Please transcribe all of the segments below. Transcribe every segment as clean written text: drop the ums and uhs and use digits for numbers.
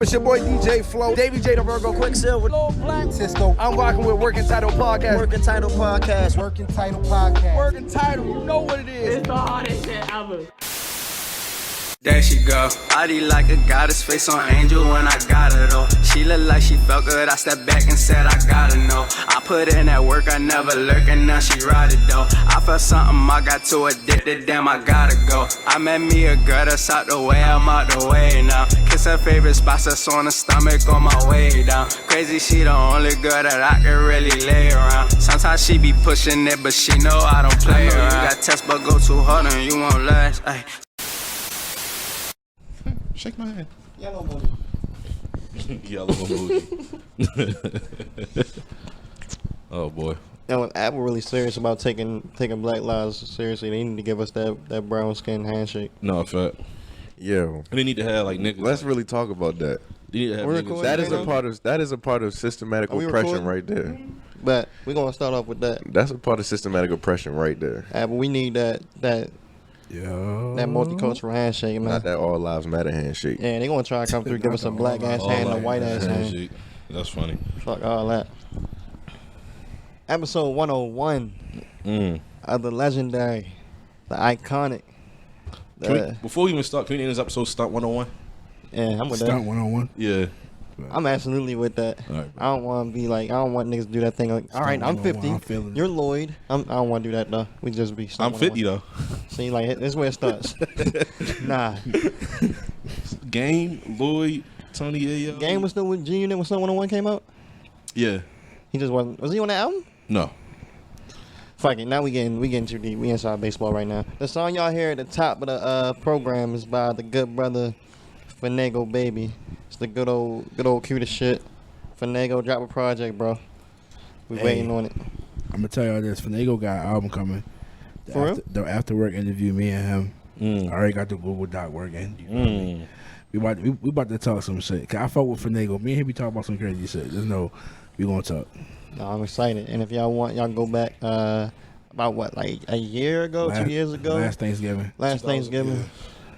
It's your boy DJ Flow, Davey J the Virgo, Quicksilver, Lil Black, Cisco. I'm rocking with Working Title Podcast. Working Title Podcast. Working Title Podcast. Working Title, you know what it is. It's the hardest shit ever. There she go. Body like a goddess, face on angel when I got her though. She look like she felt good, I stepped back and said I gotta know. I put in that work, I never lurk and now she ride it though. I felt something, I got too addicted, damn I gotta go. I met me a girl that's out the way, I'm out the way now. Kiss her favorite spots that's on the stomach on my way down. Crazy, she the only girl that I can really lay around. Sometimes she be pushing it, but she know I don't play around. You got test but go too hard and you won't last. Ay. Shake my hand. Yellow booty. Yellow emoji. Oh boy. Now, when Apple really serious about taking Black Lives seriously, they need to give us that brown skin handshake. No, fact. Yeah. And they need to have like niggas. Let's really talk about that. They need to have We're niggas. recording. That is a part of systematic Are we oppression recording? right there. But we're gonna start off with that. That's a part of systematic oppression right there. Apple, we need that multicultural handshake, man. Not that all lives matter handshake. Yeah, they gonna try to come through, give us a black ass hand and a white ass hand. That's funny. Fuck all that. Episode 101 of the legendary, the iconic. Before we even start, can we name this episode Stunt 101? Yeah, I'm with Stunt that. 101. Yeah. I'm absolutely with that. All right, I don't want to be like, I don't want niggas to do that thing like, all right, I'm 50, I'm feeling you're Lloyd. I don't want to do that though. We just be. I'm 50 though. See, like this is where it starts. Nah, Game, Lloyd, Tony Ayo. Game was still with G Unit when Stunt 101 came out. Yeah. He just wasn't. Was he on that album? No. Fuck it. Now we getting too deep. We inside baseball right now. The song y'all hear at the top of the program is by the good brother Finago Baby. It's the good old cutest shit. Finago, drop a project, bro. We waiting on it. I'm gonna tell y'all this. Finago got an album coming. For real? The after work interview, me and him. I already got the Google Doc working. You know what I mean? We about to talk some shit. Cause I fuck with Finago. Me and him be talking about some crazy shit. Just know we gonna talk. No, I'm excited. And if y'all want, y'all can go back about what, like a year ago, 2 years ago? Last Thanksgiving. Thanksgiving.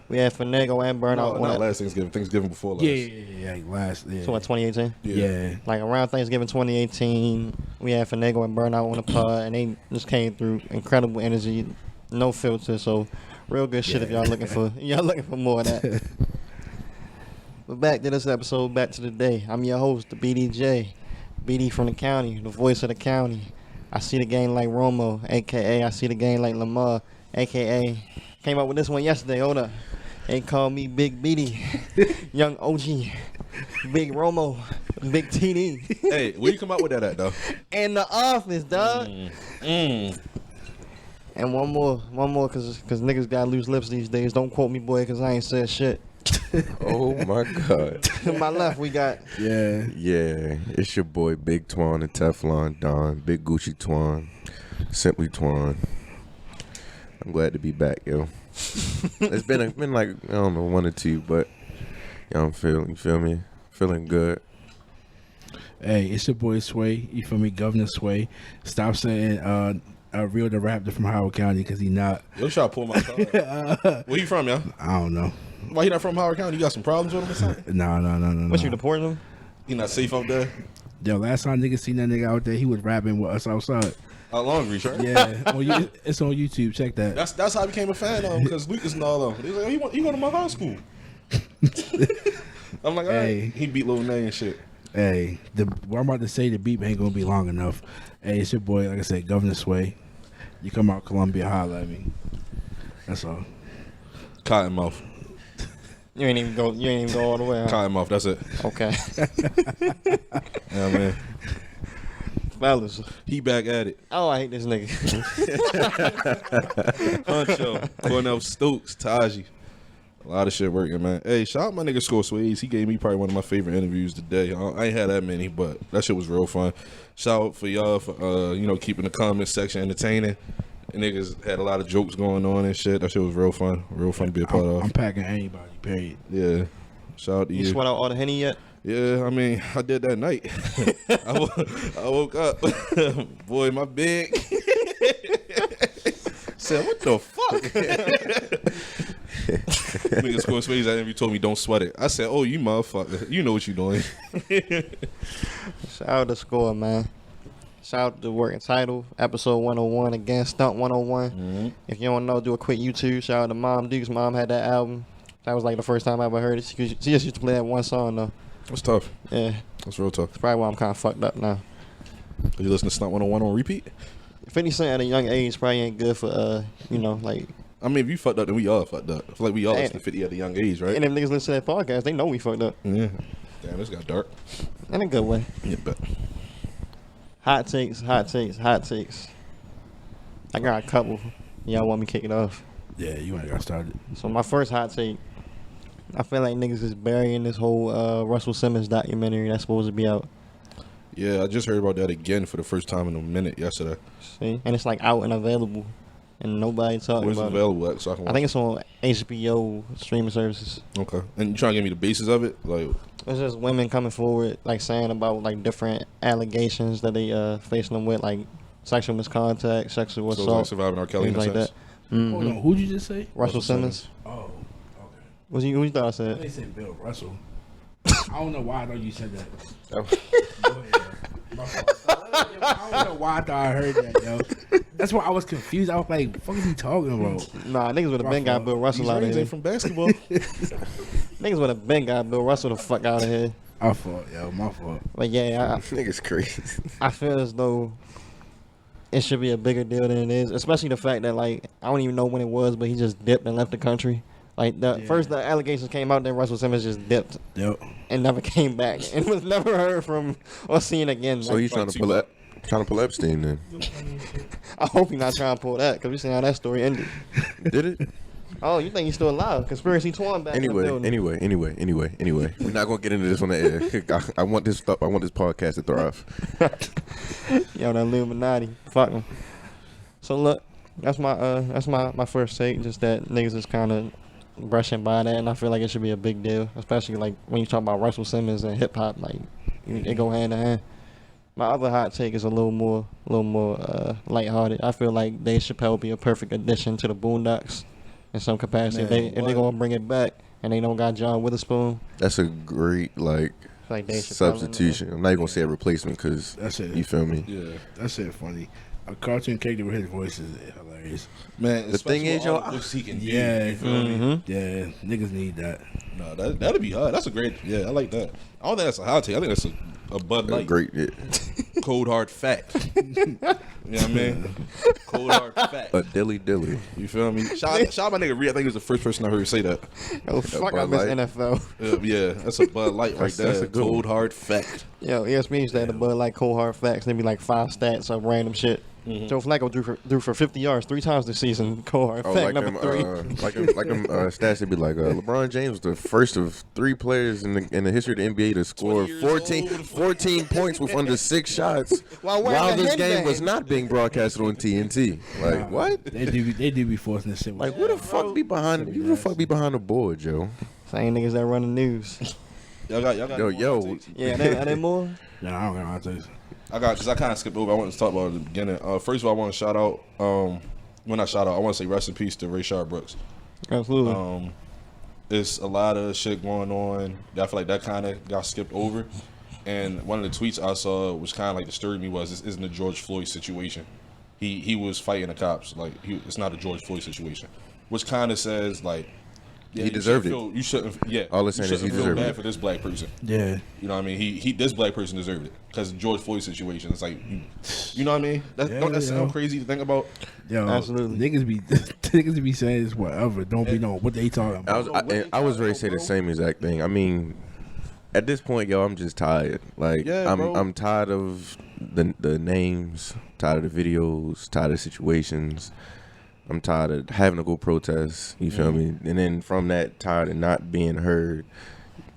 We had Finago and Burnout. No, not last Thanksgiving. Thanksgiving before last. Yeah. Last. Yeah. So what, 2018? Yeah. Like around Thanksgiving 2018, we had Finago and Burnout on the pod, and they just came through incredible energy, no filter. So real good shit if y'all looking for more of that. But back to this episode, back to the day. I'm your host, the BDJ, BD from the county, the voice of the county. I see the game like Romo, aka I see the game like Lamar, aka came up with this one yesterday. Hold up. They call me Big BD, Young OG, Big Romo, Big TD. Hey, where you come out with that at though? In the office, dog. And one more, cause niggas got loose lips these days. Don't quote me, boy, cause I ain't said shit. Oh my God. To my left, we got. Yeah. Yeah. It's your boy Big Twan and Teflon Don. Big Gucci Twan. Simply Twan. I'm glad to be back, yo. It's been like, I don't know, 1 or 2, but you feel me? Feeling good. Hey, it's your boy Sway. You feel me? Governor Sway. Stop saying Real the Raptor from Howard County because he not. Yo, try to pull my card. Where you from, yo? I don't know. Why he not from Howard County? You got some problems with him or something? No. What, you deporting him? He not safe up there? Yo, last time niggas seen that nigga out there, he was rapping with us outside. How long, Rayshard? Yeah, it's on YouTube. Check that. That's how I became a fan of him, because Lucas and all of them. They was like, oh, he went to my high school. I'm like, all right. He beat Lil Nay and shit. Hey, what I'm about to say, the beat ain't gonna be long enough. Hey, it's your boy, like I said, Governor Sway. You come out Columbia, holla at me. That's all. Cottonmouth. You ain't even go all the way. Huh? Cottonmouth, that's it. Okay. Yeah, man. Fellas. He back at it. Oh, I hate this nigga. Huncho, Cornell Stokes, Taji. A lot of shit working, man. Hey, shout out my nigga Score Sways. He gave me probably one of my favorite interviews today. I ain't had that many, but that shit was real fun. Shout out for y'all for keeping the comment section entertaining. And niggas had a lot of jokes going on and shit. That shit was real fun. Real fun to be a part of. I'm packing anybody, period. Yeah. Shout out to you. You sweat out all the Henny yet? Yeah, I mean, I did that night. I woke up. Boy, my big. Said, what the fuck? Nigga scored Swayze. That interview told me don't sweat it. I said, "Oh, you motherfucker, you know what you doing." Shout out to Score, man. Shout out to Working Title, episode 101 again, Stunt 101. Mm-hmm. If you don't know, do a quick YouTube. Shout out to Mom Dukes. Mom had that album. That was like the first time I ever heard it. She just used to play that one song though. That's tough. Yeah, That's real tough. that's probably why I'm kind of fucked up now. You listen to Stunt 101 on repeat? 50 Cent at a young age probably ain't good for like. I mean, if you fucked up, then we all fucked up. I feel like we all Damn. listen to 50 at a young age, right? And if niggas listen to that podcast, they know we fucked up Yeah. Damn, this got dark. in a good way. Yeah, bet. Hot takes. I got a couple. Y'all want me to kick it off? Yeah, you ain't got started. So my first hot take, I feel like niggas is burying this whole Russell Simmons documentary that's supposed to be out. Yeah, I just heard about that again for the first time in a minute yesterday. See? And it's like out and available. And nobody talking Where's it about available at? So I can it. watch I think it's on HBO streaming services. Okay. And you trying to give me the basis of it? Like, It's just women coming forward, like saying about like different allegations that they facing them with, like sexual misconduct, sexual so it's like assault, surviving R. Kelly in things a like sense? that. Mhm. Hold on, who'd you just say? Russell Simmons. Oh, okay. Who you thought I They said? said Bill Russell. I don't know why I thought you said that. Oh. Go ahead. My fault. I don't know why I thought I heard that, yo. That's why I was confused. I was like, what the fuck is he talking about? Nah, niggas would have been got Bill Russell These out of rings here. ain't from basketball. Niggas would have been got Bill Russell the fuck out of here. My fault, yo. My fault. But yeah, Niggas crazy. I feel as though it should be a bigger deal than it is, especially the fact that like I don't even know when it was, but he just dipped and left the country. Like first the allegations came out, then Russell Simmons just dipped Yo. and never came back and was never heard from or seen again. So Like, he's trying to pull Epstein then. I hope he's not trying to pull that because we seen how that story ended. Did it? Oh, you think he's still alive? Conspiracy Twan back in the building. Anyway. We're not gonna get into this on the air. I want this podcast to thrive. Yo, that Illuminati. Fuck him. So look, that's my first take. Just that niggas is kind of brushing by that, and I feel like it should be a big deal, especially like when you talk about Russell Simmons and hip hop. Like they go hand in hand. My other hot take is a little more lighthearted. I feel like Dave Chappelle would be a perfect addition to the Boondocks in some capacity. Man, if they gonna bring it back and they don't got John Witherspoon, That's a great like Dave Chappelle substitution. I'm not even gonna say a replacement because That's it. you feel me. Yeah. That's it funny. A cartoon character with his voice is hilarious. Man, The thing is, yo, he can be, Yeah. you feel me? Yeah, niggas need that. No, that'd be hard. That's a great, yeah, I like that. I don't think that's a hot take. I think that's a Bud Light. Great. Yeah. Cold hard fact. You know what I mean? Cold hard fact. A dilly. You feel me? Shout out my nigga Reed. I think he was the first person I heard say that. Oh, fuck Bud up his Light. NFL. Yeah, that's a Bud Light right there. That's a good one. Cold hard fact. Yo, ESPN used to have the Bud Light cold hard facts. They be like 5 stats of random shit. Joe Flacco threw for 50 yards 3 times this season. Cold hard Oh, fact like number them, 3. like them stats would be like LeBron James was the first of 3 players in the history of the NBA to score 14 points with under 6 shots While wearing a this headband. game was not being broadcasted on TNT. Like what? They do be forcing this shit. Like who the fuck be behind? Who the fuck be behind the board, Joe? Same niggas that run the news. Y'all got Yo. Yeah, are they more? Nah, I don't got my takes. because I kind of skipped over. I wanted to talk about it at the beginning. First of all, I want to shout out. When I shout out, I want to say rest in peace to Rayshard Brooks. Absolutely. It's a lot of shit going on. I feel like that kind of got skipped over. And one of the tweets I saw, which kind of like disturbed me, was this isn't a George Floyd situation. He was fighting the cops. Like it's not a George Floyd situation, which kind of says like. Yeah, He deserved it. You shouldn't. Yeah. All it's saying is he feel deserved bad it. for this black person. Yeah. You know what I mean? He this black person deserved it because George Floyd situation. It's like you know what I mean? Don't that sound crazy to think about? Yo, Absolutely. Niggas be saying this whatever. Don't be knowing what they talking about. I was ready to say the same exact thing. I mean, at this point, yo, I'm just tired. Like Yeah, bro. I'm tired of the names, tired of the videos, tired of situations. I'm tired of having to go protest. You feel me? And then from that, tired of not being heard.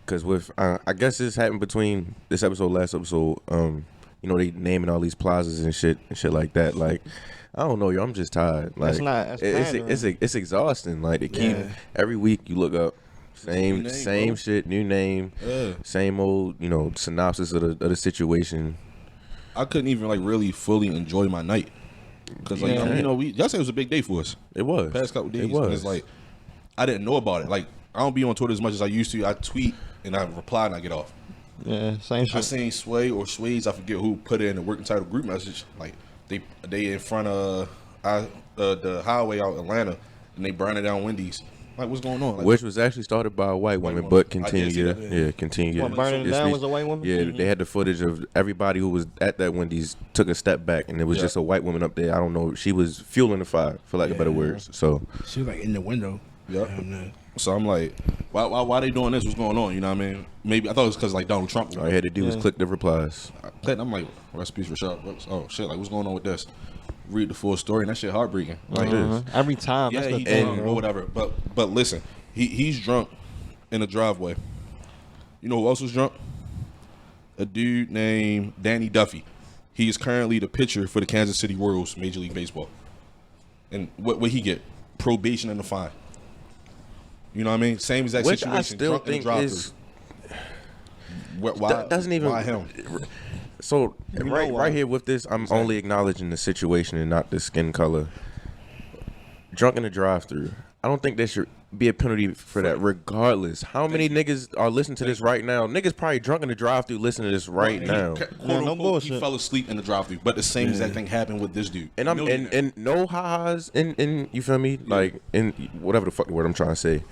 Because with I guess this happened between this episode, last episode. You know, they naming all these plazas and shit like that. Like, I don't know, yo. I'm just tired. Like, That's it's exhausting. Like, to keep every week you look up same name, same bro. shit, new name, same old synopsis of the situation. I couldn't even like really fully enjoy my night because like Yeah. y'all said it was a big day for us. It was Past couple days. It was. And it's like I didn't know about it. Like I don't be on Twitter as much as I used to. I tweet and I reply and I get off. Yeah, same shit. I seen Sway or Sways, I forget who, put it in the working title group message. Like they in front of the highway out in Atlanta and they burning down Wendy's. Like, what's going on? Like, Which was actually started by a white woman, but continued. Yeah, continued. What, burning it down was a white woman? Yeah, they had the footage of everybody who was at that Wendy's took a step back, and it was just a white woman up there. I don't know. She was fueling the fire, for lack of better words. So she was like in the window. Yep. So I'm like, why they doing this? What's going on? You know what I mean? Maybe I thought it was because like Donald Trump. all I had to do was click the replies. I'm like, recipes for Rayshard Brooks. Oh shit! Like, what's going on with this? Read the full story, and that shit heartbreaking. Like, every time. yeah, That's the he thing, drunk bro. or whatever. But listen, he's drunk in the driveway. You know who else was drunk? A dude named Danny Duffy. He is currently the pitcher for the Kansas City Royals, Major League Baseball. And what he get? Probation and a fine. You know what I mean? Same exact Which situation. I still drunk in the think drive-thru. is why doesn't even. why him? So why. right here with this, I'm only acknowledging the situation and not the skin color. Drunk in the drive-thru. I don't think there should be a penalty for that, regardless. How many niggas are listening to this right now? Niggas probably drunk in the drive-thru listening to this right now. No bullshit. He fell asleep in the drive-thru, but the same exact thing happened with this dude. And I'm and no ha-has in you feel me? Like in whatever the fuck the word I'm trying to say.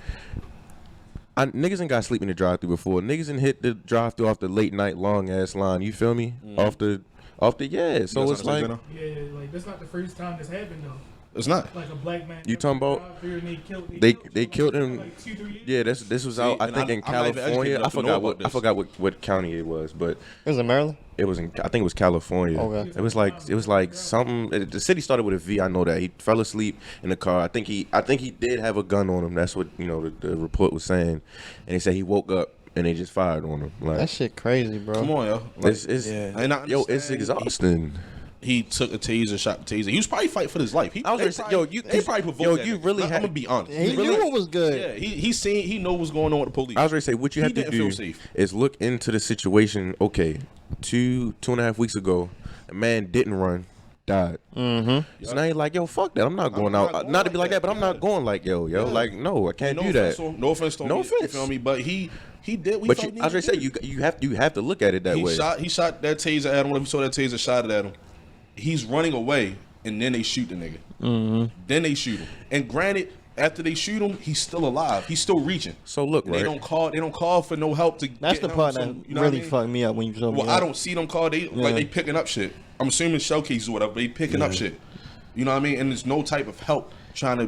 Niggas ain't got sleep in the drive-thru before. Niggas ain't hit the drive-thru off the late night long ass line. You feel me? Off the yeah. So it's like yeah, like that's not the first time this happened though. It's not. Like a black man. You talking about? They killed him. Like 2-3 years. Yeah, this was out. I and think in I'm not even California. educated I enough to know forgot about this. what county it was, but It was in Maryland? it was in. I think it was California. Okay. It was like something. The city started with a V. I know that he fell asleep in the car. I think he did have a gun on him. That's what the report was saying, and they said he woke up and they just fired on him. Like That shit crazy, bro. Come on, yo. Like, it's and I yo, it's understand exhausting. He took a taser, shot the taser. He was probably fighting for his life. I was gonna say, yo, he probably provoked yo, that you nigga. really I'm had- gonna be honest. He really, knew it was good. Yeah, he know what's going on with the police. I was ready to say what you He have to didn't feel do safe. is look into the situation. Okay, two and a half weeks ago, a man didn't run, died. Mm-hmm. So now you're like, yo, fuck that. I'm not going out. not going Not to be like like that, but that. I'm not going like yo. Like no, I can't no do offense that. To him, no offense to him. No You offense. feel me? But he did. But I was gonna say you have to look at it that he way. shot that taser at him. When he saw that taser, shot it at him. He's running away, and then they shoot the nigga. Mm-hmm. Then they shoot him. And granted, after they shoot him, he's still alive. He's still reaching. So look, And right? They don't call for no help to. That's get the him. part So, that you know really what I mean? fucked me up when you told me Well, that. I don't see them call. They like they picking up shit. I'm assuming showcases or whatever. They picking up shit. You know what I mean? And there's no type of help trying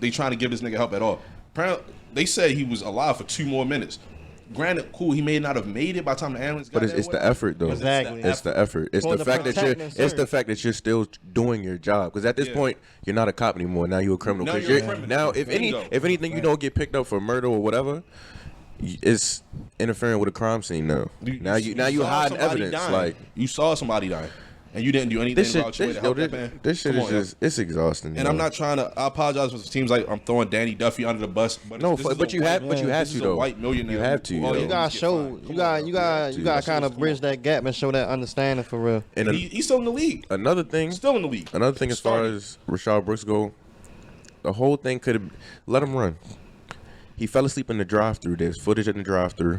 to give this nigga help at all. Apparently, they said he was alive for 2 more minutes. Granted, cool, he may not have made it by the time the ambulance got But there. it's the effort though. Exactly. It's the effort. It's For the the fact that protect and it's the serve. fact that you're still doing your job. Because at this Yeah. point, you're not a cop anymore. Now you're a criminal. Now 'Cause you're a you're- criminal. now if Bingo. anything you don't get picked up for murder or whatever, it's interfering with a crime scene now. Now you saw hiding somebody evidence. dying. Like you saw somebody dying, and you didn't do anything this shit. about your way to help that man. This shit Come is on, yo. just it's exhausting. And yo. I'm not trying to. I apologize if it seems like I'm throwing Danny Duffy under the bus. But No, this is but a you have white- to this is a though. white millionaire. You have to. who- Well, yo. you gotta get show, fined. you Come got, on, you bro. got, you got to kind of bridge that gap and show that understanding for real. And He's still in the league. another thing, Still in the league. Another thing, as far Started. as Rayshard Brooks go, the whole thing could have let him run. He fell asleep in the drive-thru. There's footage in the drive-thru.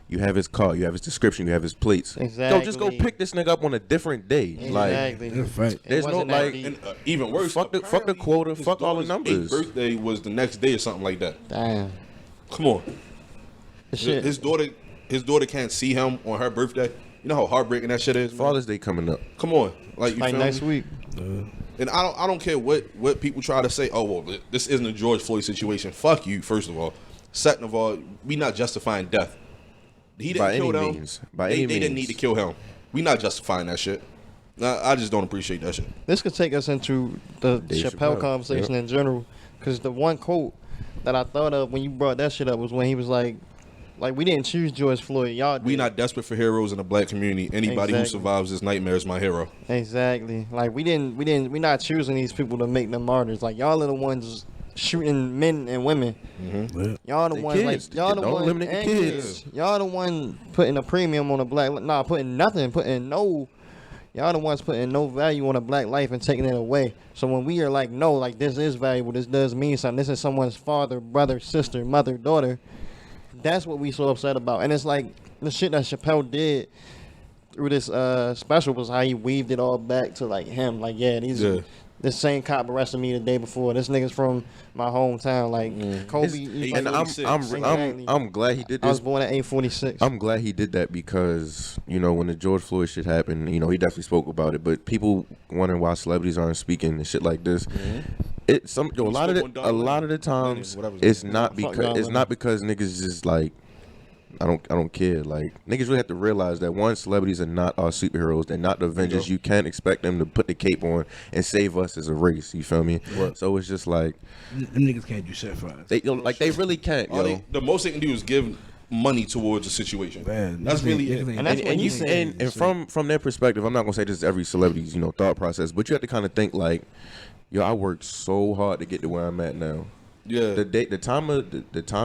You have his car. You have his description. You have his plates. Yo, just go Exactly. pick this nigga up on a different day. Like, Exactly. That's a fact. It there's no wasn't that like. deep. And even worse, Fuck the apparently quota, his fuck all the daughter's numbers. 8th birthday was the next day or something like that. Damn. Come on, The shit. his daughter can't see him on her birthday. You know how heartbreaking that shit is. Man? Father's Day coming up. Come on, like you like feel next me? week. And I don't care what people try to say. Oh well, this isn't a George Floyd situation. Fuck you, first of all. Second of all, we not justifying death. He didn't By kill any them. means. By they any didn't means. need to kill him. We not justifying that shit. I just don't appreciate that shit. This could take us into the Dave Chappelle Chappelle, conversation yep. in general, because the one quote that I thought of when you brought that shit up was when he was like we didn't choose George Floyd, y'all did. We not desperate for heroes in the black community. Anybody who Exactly. survives this nightmare is my hero. Exactly. Like we not choosing these people to make them martyrs. Like y'all are the ones shooting men and women. Y'all the The ones kids. like y'all the Don't one eliminate the and kids. Y'all the one putting a premium on a black. Nah, putting nothing. Putting no. y'all the ones putting no value on a black life and taking it away. So when we are like, no, like this is valuable, this does mean something, this is someone's father, brother, sister, mother, daughter, that's what we so upset about. And it's like the shit that Chappelle did through this special was how he weaved it all back to like him. Like, this same cop arrested me the day before. This nigga's from my hometown. Like Kobe. And I'm glad he did this. I was born at 846. I'm glad he did that because, you know, when the George Floyd shit happened, you know, he definitely spoke about it. But people wondering why celebrities aren't speaking and shit like this. A lot of the times it's not because niggas just like I don't care. Like, niggas really have to realize that one, celebrities are not our superheroes. They're not the Avengers. You can't expect them to put the cape on and save us as a race. You feel me? Right. So it's just like them niggas can't do shit for us. They they really can't. The most they can do is give money towards a situation. Man, that's really it. And that's what you say. And from their perspective, I'm not gonna say this is every celebrity's thought process, but you have to kind of think like, yo, I worked so hard to get to where I'm at now. Yeah. The time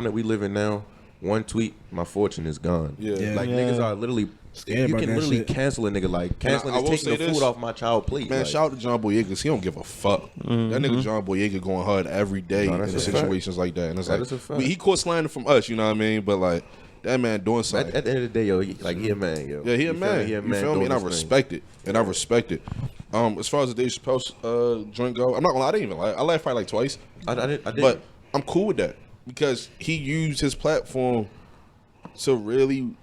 that we live in now. One tweet, my fortune is gone. Niggas are literally. You can literally cancel a nigga, like canceling is taking the food off my child plate. Man, like, shout out to John Boyega because he don't give a fuck. That nigga John Boyega going hard every day in situations like that, and it's he caught slander from us, you know what I mean? But like that man doing something. At the end of the day, yo, he a man, yo. Yeah, he a man. You feel me? And I respect it. As far as the Dave Chappelle joint go, I'm not gonna lie, I didn't even lie. I laughed probably like twice. I did. But I'm cool with that. Because he used his platform to really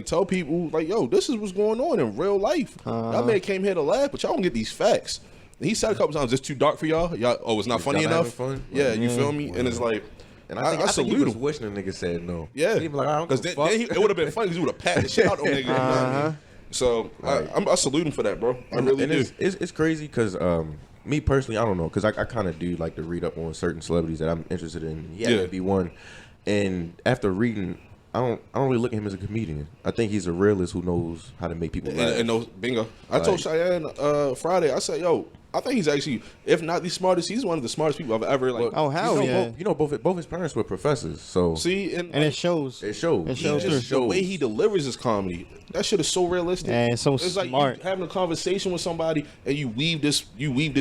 tell people like, yo, this is what's going on in real life. Y'all man came here to laugh, but y'all don't get these facts. And he said a couple times, it's too dark for y'all. It's not funny enough. Fun? Yeah, you feel me? And it's like, and I salute him. Wishing a nigga said no. Yeah, he like, I don't give a fuck. It would have been funny because he would have patted the shit out of them niggas. You know what I mean? So I salute him for that, bro. I really do. It's crazy because me personally, I don't know, because I kind of do like to read up on certain celebrities that I'm interested in. He had to be one. And after reading, I don't really look at him as a comedian. I think he's a realist who knows how to make people laugh. And knows, bingo. I told Cheyenne Friday, I said, yo, I think he's actually, if not the smartest, he's one of the smartest people I've ever like. Oh, hell yeah. Both his parents were professors, so. See, and it shows. It shows. The way he delivers his comedy, that shit is so realistic. Yeah, it's so it's smart. Like you having a conversation with somebody and you weave this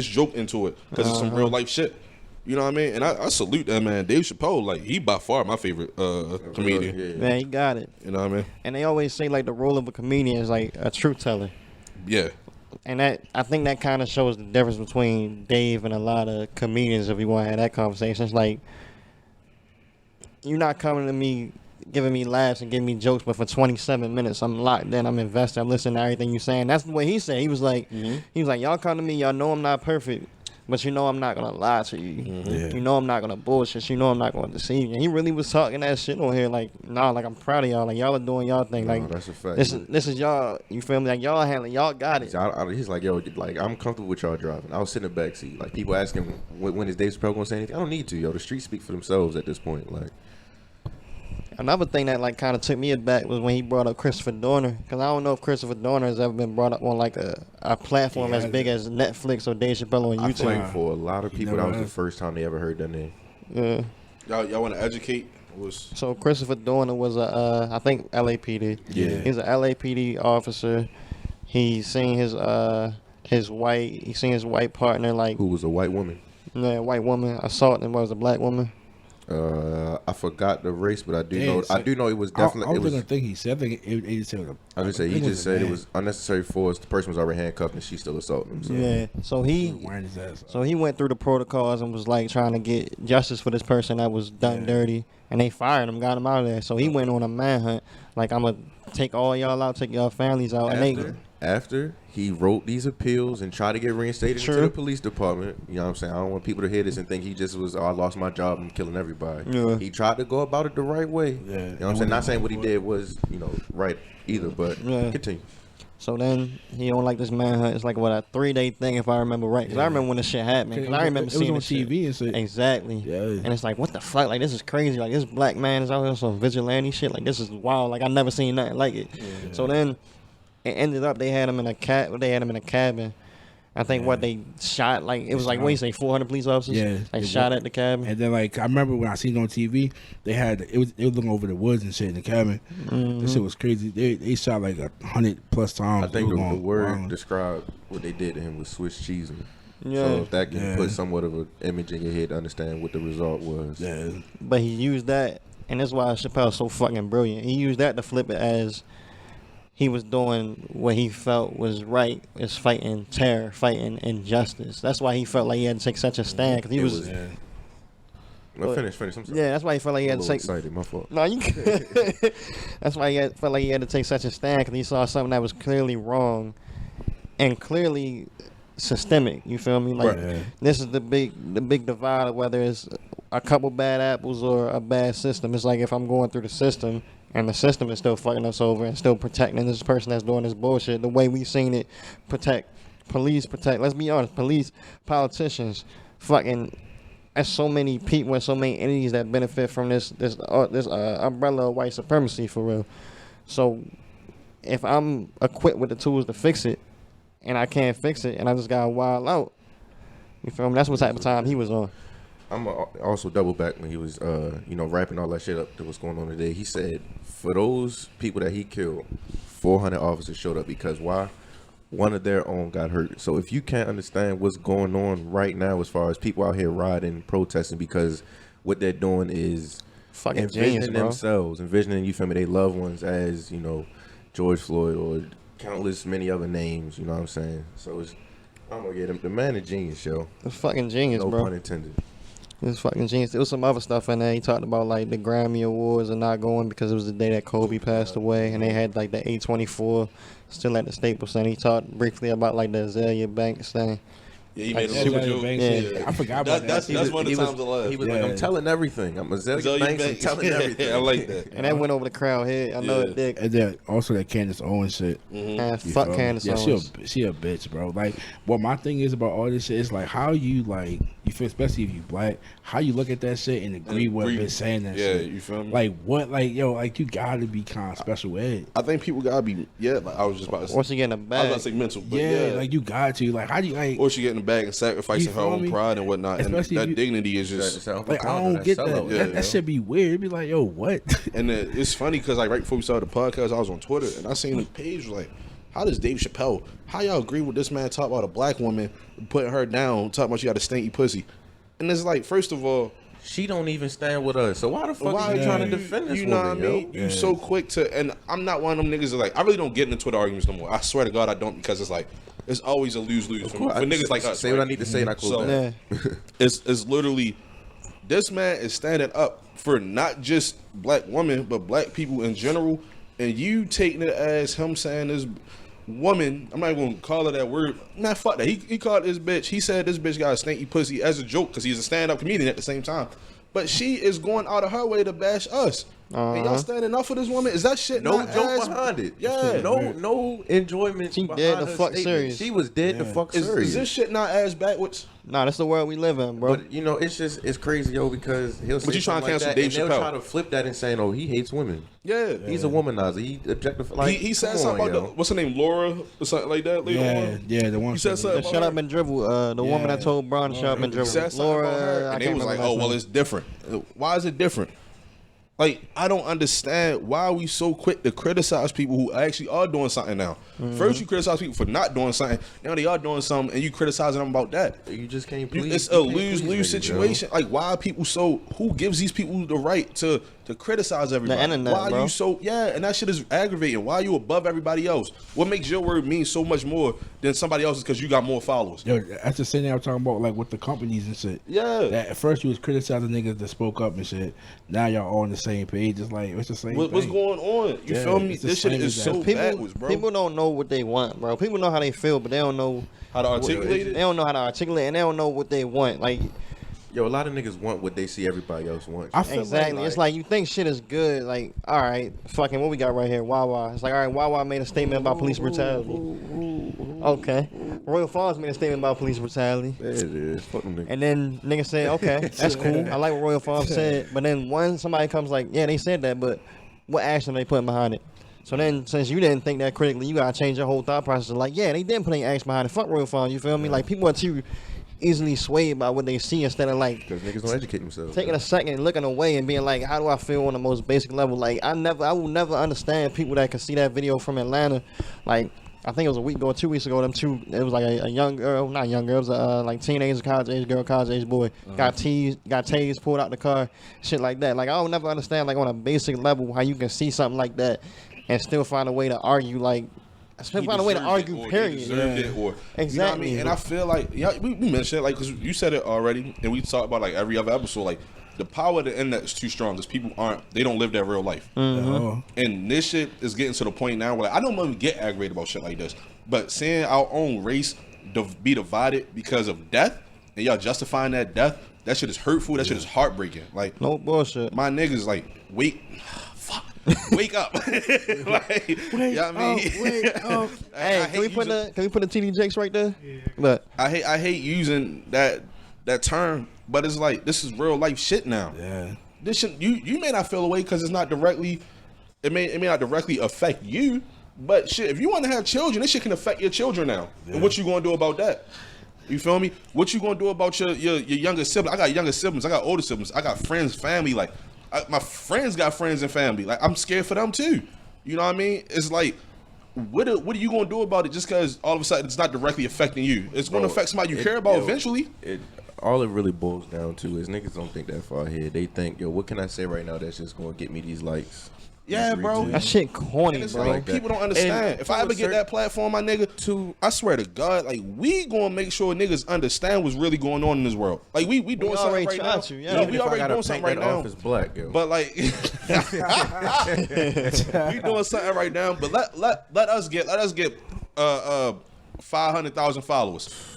joke into it because it's some real life shit. You know what I mean? And I salute that man. Dave Chappelle, like, he by far my favorite comedian. Yeah. Man, he got it. You know what I mean? And they always say like the role of a comedian is like a truth teller. Yeah. And I think that kind of shows the difference between Dave and a lot of comedians. If we want to have that conversation, it's like you're not coming to me, giving me laughs and giving me jokes, but for 27 minutes I'm locked in, I'm invested, I'm listening to everything you're saying. That's what he said. He was like, y'all come to me, y'all know I'm not perfect, but you know I'm not gonna lie to you. You know I'm not gonna bullshit. You know I'm not gonna deceive you. And he really was talking that shit on here. Like, nah, like I'm proud of y'all. Like y'all are doing y'all thing. Like that's a fact. This is y'all. You feel me? Like y'all handling. Y'all got it. He's like, yo, like I'm comfortable with y'all driving. I was sitting in the back seat. Like people asking when is Dave Chappelle gonna say anything? I don't need to, yo. The streets speak for themselves at this point. Like. Another thing that like kind of took me aback was when he brought up Christopher Dorner, because I don't know if Christopher Dorner has ever been brought up on like a platform as big as Netflix or Dave Chappelle on YouTube. I feel like for a lot of people that was the first time they ever heard that name. Yeah. Y'all want to educate? So Christopher Dorner was I think LAPD. Yeah. He's an LAPD officer. He seen his white partner like who was a white woman. Yeah, white woman assaulting was a black woman. I forgot the race, but I do know it was definitely. I was gonna think he said. I think he said. I just say he just said it was unnecessary force. The person was already handcuffed and she still assaulted him. So. Yeah, so he went through the protocols and was like trying to get justice for this person that was done dirty, and they fired him, got him out of there. So he went on a manhunt. Like, I'm gonna take all y'all out, take y'all families out, After he wrote these appeals and tried to get reinstated into the police department, you know what I'm saying? I don't want people to hear this and think he just was, I lost my job, I'm killing everybody. Yeah. He tried to go about it the right way. Yeah. You know what I'm saying? Not saying what he did was, right either, but continue. So then he on like this manhunt. It's like a 3-day thing if I remember right. Because I remember when this shit happened. Because I remember seeing it on TV and shit. Exactly. Yeah. And it's like, what the fuck? Like, this is crazy. Like, this black man is out here on some vigilante shit. Like, this is wild. Like, I never seen nothing like it. Yeah. So then it ended up they had him in a cabin, I think what they shot, like, it was like, what do you say, 400 police officers? Yeah. Like, shot at the cabin. And then, like, I remember when I seen it on TV, they was looking over the woods and shit in the cabin. This shit was crazy. They shot like 100+ times. I think the word described what they did to him was Swiss cheesing. Yeah. So if that can put somewhat of an image in your head to understand what the result was. Yeah. But he used that, and that's why Chappelle's so fucking brilliant. He used that to flip it as he was doing what he felt was right, is fighting terror, fighting injustice. That's why he felt like he had to take such a stand, because he was. No, finish. I'm sorry. Yeah, that's why he felt like he had to take. Excited, my fault. No, you. That's why he felt like he had to take such a stand, because he saw something that was clearly wrong, and clearly systemic. You feel me? Like this is the big divide of whether it's a couple bad apples or a bad system. It's like if I'm going through the system and the system is still fucking us over and still protecting this person that's doing this bullshit the way we seen it police protect. Let's be honest, police, politicians, fucking. There's so many people and so many entities that benefit from this umbrella of white supremacy for real. So if I'm equipped with the tools to fix it, and I can't fix it, and I just got wild out, you feel me? That's what type of time he was on. I'm also double back when he was, wrapping all that shit up that was going on today. He said for those people that he killed, 400 officers showed up because why? One of their own got hurt. So if you can't understand what's going on right now as far as people out here rioting, protesting, because what they're doing is fucking envisioning themselves, envisioning, you feel me, their loved ones as, George Floyd or countless many other names, you know what I'm saying? So it's, I'm gonna get him. The man is genius, yo. It's fucking genius, no bro. No pun intended. It's fucking genius. There was some other stuff in there. He talked about like the Grammy Awards and not going because it was the day that Kobe passed away, and they had like the A24 still at the Staples Center. He talked briefly about like the Azalea Banks thing. Yeah, he like, made a little joke. Yeah. I forgot about that. That's one of the times I laughed. He was like, I'm telling everything. I'm Azalea Banks. I'm telling everything. I like that. And that went over the crowd head. I know it did. And then also that Candace Owens shit. And fuck Candace Owens. She a bitch, bro. Like, what my thing is about all this shit is like how you feel, especially if you black, how you look at that shit and agree with bitch saying that shit. Yeah, you feel me? Like what? Like yo, like you gotta be kind of special ed. I think people gotta be like I was just about to say. Or she getting a bag. I was about to say mental, but like you got to. Like how do you like? Or she getting a bag and sacrificing her own pride and whatnot. Especially and that dignity is just like I don't get that. That should be weird. It'd be like yo, what? And it's funny because like right before we started the podcast, I was on Twitter and I seen the page was like, how does Dave Chappelle? How y'all agree with this man talk about a black woman putting her down, talking about she got a stinky pussy? And it's like, first of all, she don't even stand with us. So why the fuck are you trying to defend this woman? You know what I mean? You so quick to, and I'm not one of them niggas that like, I really don't get into Twitter arguments no more. I swear to God I don't, because it's like, it's always a lose-lose for niggas like us. Say what I need to say and I close that. It's literally, this man is standing up for not just black women, but black people in general, and you taking it as him saying this woman, I'm not even gonna call her that word. Nah, fuck that. He called this bitch. He said this bitch got a stinky pussy as a joke because he's a stand-up comedian at the same time. But she is going out of her way to bash us. And y'all standing up for this woman? Is that shit no joke behind it? Yeah. No enjoyment. She dead the fuck serious. She was dead the fuck serious. Is this shit not ass backwards? Nah, that's the world we live in, bro. But it's crazy, yo, because he'll say but you trying to cancel Dave Chappelle? They'll try to flip that and saying, he hates women. Yeah. He's a womanizer. He objectifies. Like, he said something about what's her name, Laura or something like that later on. Yeah, the one. He said something. Shut up and dribble. The woman that told Braun to shut up and dribble. Laura, and they was like, oh well, it's different. Why is it different? Like, I don't understand why we so quick to criticize people who actually are doing something now. First, you criticize people for not doing something. Now they are doing something, and you criticizing them about that. You just can't please. It's a lose-lose situation. Like, why are people so? Who gives these people the right to criticize everybody? The internet, why are you so? Yeah, and that shit is aggravating. Why are you above everybody else? What makes your word mean so much more than somebody else's because you got more followers? Yo, that's the same thing I was talking about, like with the companies and shit. Yeah. That at first you was criticizing niggas that spoke up and shit. Now y'all all on the same page. It's like it's the same thing. What's going on? You feel me? This shit is so backwards, bro. People don't know what they want, bro. People know how they feel, but they don't know how to articulate it. They don't know how to articulate, and they don't know what they want. Like, yo, a lot of niggas want what they see everybody else wants. Exactly. It's like you think shit is good. Like, all right, fucking what we got right here, Wawa. It's like, all right, Wawa made a statement about police brutality. Okay. Royal Falls made a statement about police brutality. There it is. Fuck them niggas. And then niggas say, okay, that's cool. I like what Royal Falls said. But then somebody comes like, yeah, they said that, but what action are they putting behind it? So then, since you didn't think that critically, you gotta change your whole thought process. Like, yeah, they didn't put any ass behind it. Fuck real fun. You feel me? Like, people are too easily swayed by what they see instead of like Because niggas don't educate themselves. taking a second and looking away and being like, how do I feel on the most basic level? Like, I will never understand people that can see that video from Atlanta. Like, I think it was a week ago or 2 weeks ago. It was like a young girl, not young girl, it was a like teenager, college age girl, college age boy, got tased, pulled out the car, shit like that. Like, I will never understand, like, on a basic level, how you can see something like that and still find a way to argue, like, still find a way to argue, period. Exactly. You know what I mean? And I feel like, yeah, we mentioned it, like, because you said it already, and we talked about, like, every other episode, like, the power of the internet is too strong because people they don't live their real life. And this shit is getting to the point now where, like, I don't even get aggravated about shit like this, but seeing our own race be divided because of death, and y'all justifying that death, that shit is hurtful, that shit is heartbreaking. Like, no bullshit. My niggas, like, wake up. Like, you know what I mean? Wake up. Hey, can we put the TD Jakes right there? Yeah. But I hate using that term, but it's like, this is real life shit now. Yeah. This shit, you may not feel away because it's not directly, it may not directly affect you, but shit, if you want to have children, this shit can affect your children now. Yeah. And what you gonna do about that? You feel me? What you gonna do about your younger sibling? I got younger siblings, I got older siblings, I got friends, family. Like, my friends got friends and family. Like, I'm scared for them too. You know what I mean? It's like, what are you gonna do about it just because all of a sudden it's not directly affecting you? It's gonna affect somebody you care about eventually. All it really boils down to is niggas don't think that far ahead. They think, yo, what can I say right now that's just gonna get me these likes? Yeah, bro. That shit corny, bro. Like, people don't understand. And if I ever get that platform, my nigga, I swear to God, like, we gonna make sure niggas understand what's really going on in this world. Like, we doing something right now. Yeah, we already doing something right now. Black, yo. But like, we doing something right now. But let us get 500,000 followers.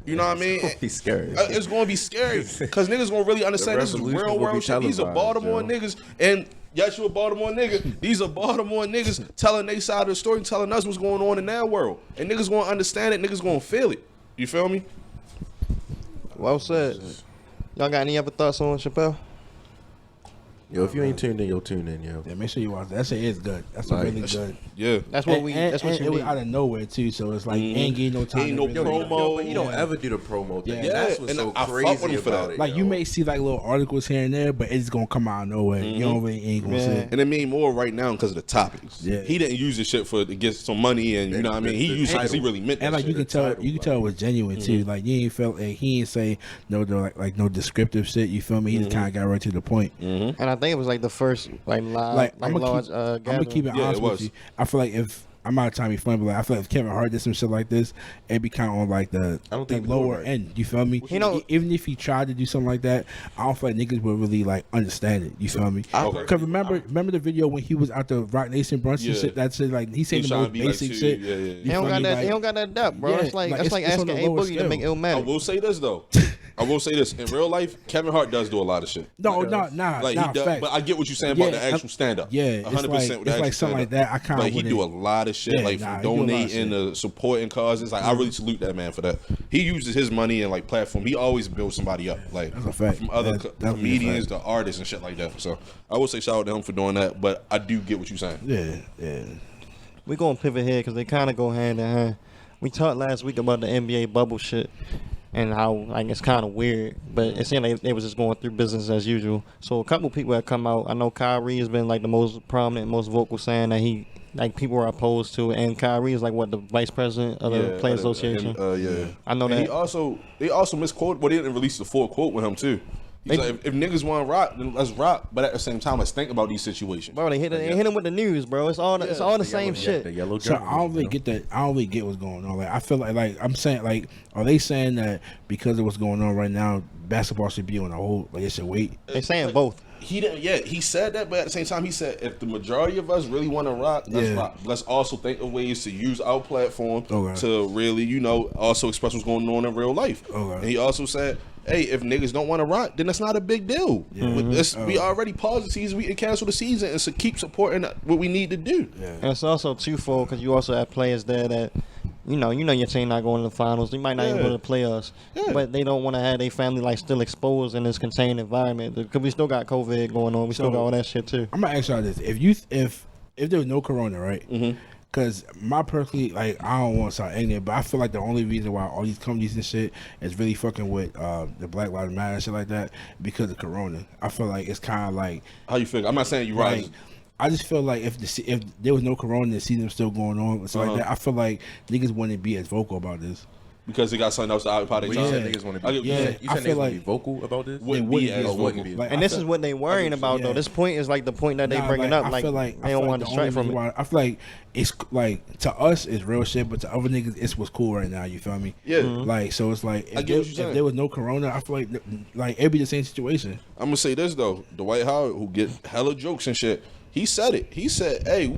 You know what I mean? It's gonna be scary. It's gonna be scary because niggas gonna really understand this is real world shit. These are Baltimore niggas, and yes, you a Baltimore nigga. These are Baltimore niggas telling their side of the story, telling us what's going on in their world, and niggas gonna understand it. Niggas gonna feel it. You feel me? Well said. Y'all got any other thoughts on Chappelle? Yo, if you ain't tuned in, you'll tune in, yo. Yeah, make sure you watch that. That shit is good. That's really good. Yeah. That's what we. That's what and you it was need. out of nowhere too. So it's like ain't getting no time. Ain't no to really- promo. But he don't ever do the promo thing. Yeah. That's what's And so I fuck with crazy him for about that. it. Like, yo. you may see like little articles here and there, but it's gonna come out of nowhere. You don't really ain't gonna see it. And it mean more right now because of the topics. Yeah. He didn't use this shit to get some money, and you know what I mean. He used it because he really meant that And like shit. you can tell it was genuine too. Like, you ain't felt like he ain't say no like no descriptive shit. You feel me? He just kind of got right to the point. And I think it was like the first like live, Like, like I'm large gonna keep it Yeah, honest it with was. you. I feel like if I'm not trying to be funny, but like, I feel like if Kevin Hart did some shit like this, it'd be kind of on like the I don't think we do it lower right. end. You feel me? You know- even if he tried to do something like that, I don't feel like niggas would really like understand it. You feel me? Okay. Because remember the video when he was out the Rock Nation brunch and Yeah. shit. That shit, like, he said He the tryna most be like basic too- shit. yeah, yeah. You He feel don't got me? that. Like, He don't got that depth, bro. Yeah, it's like like, that's like it's on asking a A lower Boogie to make scale. I Illmatic. will say this though. I will say this. In real life, Kevin Hart does do a lot of shit. No, Like, nah, like nah, he does, facts. but I get what you're saying about Yeah, the actual stand up. yeah, it's 100% like- with the it's actual like something like stand-up. that. I kinda But he do a wouldn't- lot of shit, Yeah, like nah, from he do a lot of donating to supporting causes. Like, I really salute that man for that. He uses his money and like platform. He always builds somebody up, like That's a fact. from other That's definitely a comedians fact. to artists and shit like that. So I will say shout out to him for doing that. But I do get what you're saying. Yeah. We gonna pivot here because they kind of go hand in hand. We talked last week about the NBA bubble shit and how like it's kind of weird, but it seemed like they was just going through business as usual. So a couple people have come out. I know Kyrie has been like the most prominent, most vocal, saying that he like people are opposed to it, and Kyrie is like what, the vice president of the Players Association. Yeah, I know and that. They also misquoted, but they didn't release the full quote with him too. He's like, if niggas want to rock, then let's rock. But at the same time, let's think about these situations. Bro, they hit him with the news, bro. It's all the same shit. The yellow So I journal, don't really you know? get that. I don't really get what's going on. Like, I feel like I'm saying, like, are they saying that because of what's going on right now, basketball should be on a hold? Like, it should wait. They saying both. He didn't. Yeah, he said that, but at the same time, he said if the majority of us really want to rock, let's rock. Let's also think of ways to use our platform to really, also express what's going on in real life. And he also said, hey, if niggas don't want to rock, then that's not a big deal. With this, we already paused the season. We can cancel the season and so keep supporting what we need to do. And it's also twofold because you also have players there that, you know your team not going to the finals. They might not even go to the playoffs, but they don't want to have their family like still exposed in this contained environment because we still got COVID going on. We still got all that shit too. I'm gonna ask y'all this: if there was no corona, right? Because my personally, like, I don't want to sound ignorant, but I feel like the only reason why all these companies and shit is really fucking with the Black Lives Matter and shit like that because of corona. I feel like it's kind of like How you feel? I'm not saying you right. like, I just feel like if there was no corona, the season was still going on and stuff like that, I feel like niggas wouldn't be as vocal about this. Because they got something else to occupy their You time. said niggas want to be. Yeah, You I said feel niggas want to like- be vocal about this. Wouldn't be as vocal. wouldn't be. Like, And I this feel- is what they worrying about though. This point is like the point that they Nah, bringing like, up. Like, I feel like they don't want to the strike only from reason it. why- I feel like it's like to us it's real shit, but to other niggas it's what's cool right now. You feel me? Yeah. Like so, it's like I if, get what you're if saying. there was no corona, I feel like it'd be the same situation. I'm gonna say this though: Dwight Howard, who get hella jokes and shit, he said it. He said, "Hey,"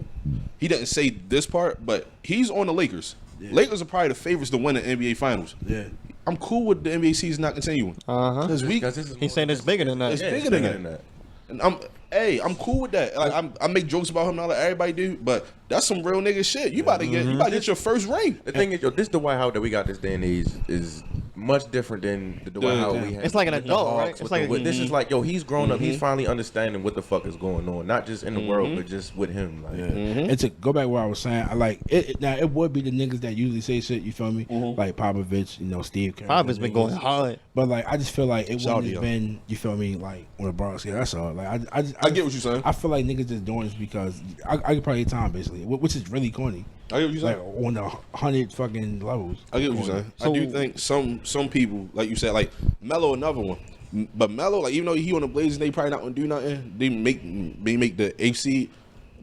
he didn't say this part, but he's on the Lakers. Lakers are probably the favorites to win the NBA Finals. Yeah. I'm cool with the NBA season not continuing. Because we, Because this is He more- said it's bigger than that. It's Yeah, bigger than that. And I'm cool with that. Like I make jokes about him now, like everybody do, but that's some real nigga shit. You about to get your first ring. The thing is, yo, this Dwight Howard that we got this day and age is much different than the Dwight Howard we had. It's like an with the adult, Hawks, right? with It's the- like with- this is like, yo, he's grown up. He's finally understanding what the fuck is going on, not just in the world, but just with him. Like, And to go back where I was saying, I like it. Now it would be the niggas that usually say shit. You feel me? Like Popovich, Steve Kerr. Popovich them been niggas. going hard. But like, I just feel like it Shout wouldn't out have to y'all. been. You feel me? Like on a broad scale. That's all. Like I get what you're saying. I feel like niggas just doing this because I could probably time basically, which is really corny. I get what you're Like saying. on the 100 fucking levels. I get what you're saying. I do think some people, like you said, like Melo, another one. But Melo, like even though he on the Blazers, they probably not gonna do nothing. They make the AC.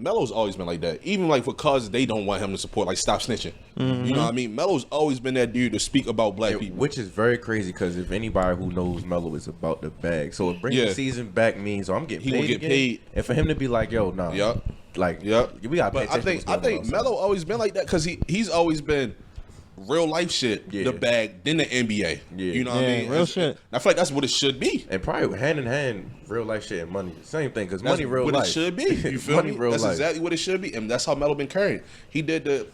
Melo's always been like that. Even like because they don't want him to support, like stop snitching. You know what I mean? Melo's always been that dude to speak about black yeah, people. which is very crazy because if anybody who knows Melo is about the bag, so bringing Yeah. the season back means I'm getting He paid gonna get again. paid. And for him to be like, yo, nah, Yup. like, Yep. we got. But I think Melo always been like that because he's always been real life shit, Yeah. the bag, then the NBA. Yeah. You know what Yeah, I mean? real shit. I feel like that's what it should be. And probably hand in hand, real life shit and money, same thing. Because money, That's real what life. it should be. You feel money, me? real That's life. exactly what it should be, and that's how Melo been carrying. He did the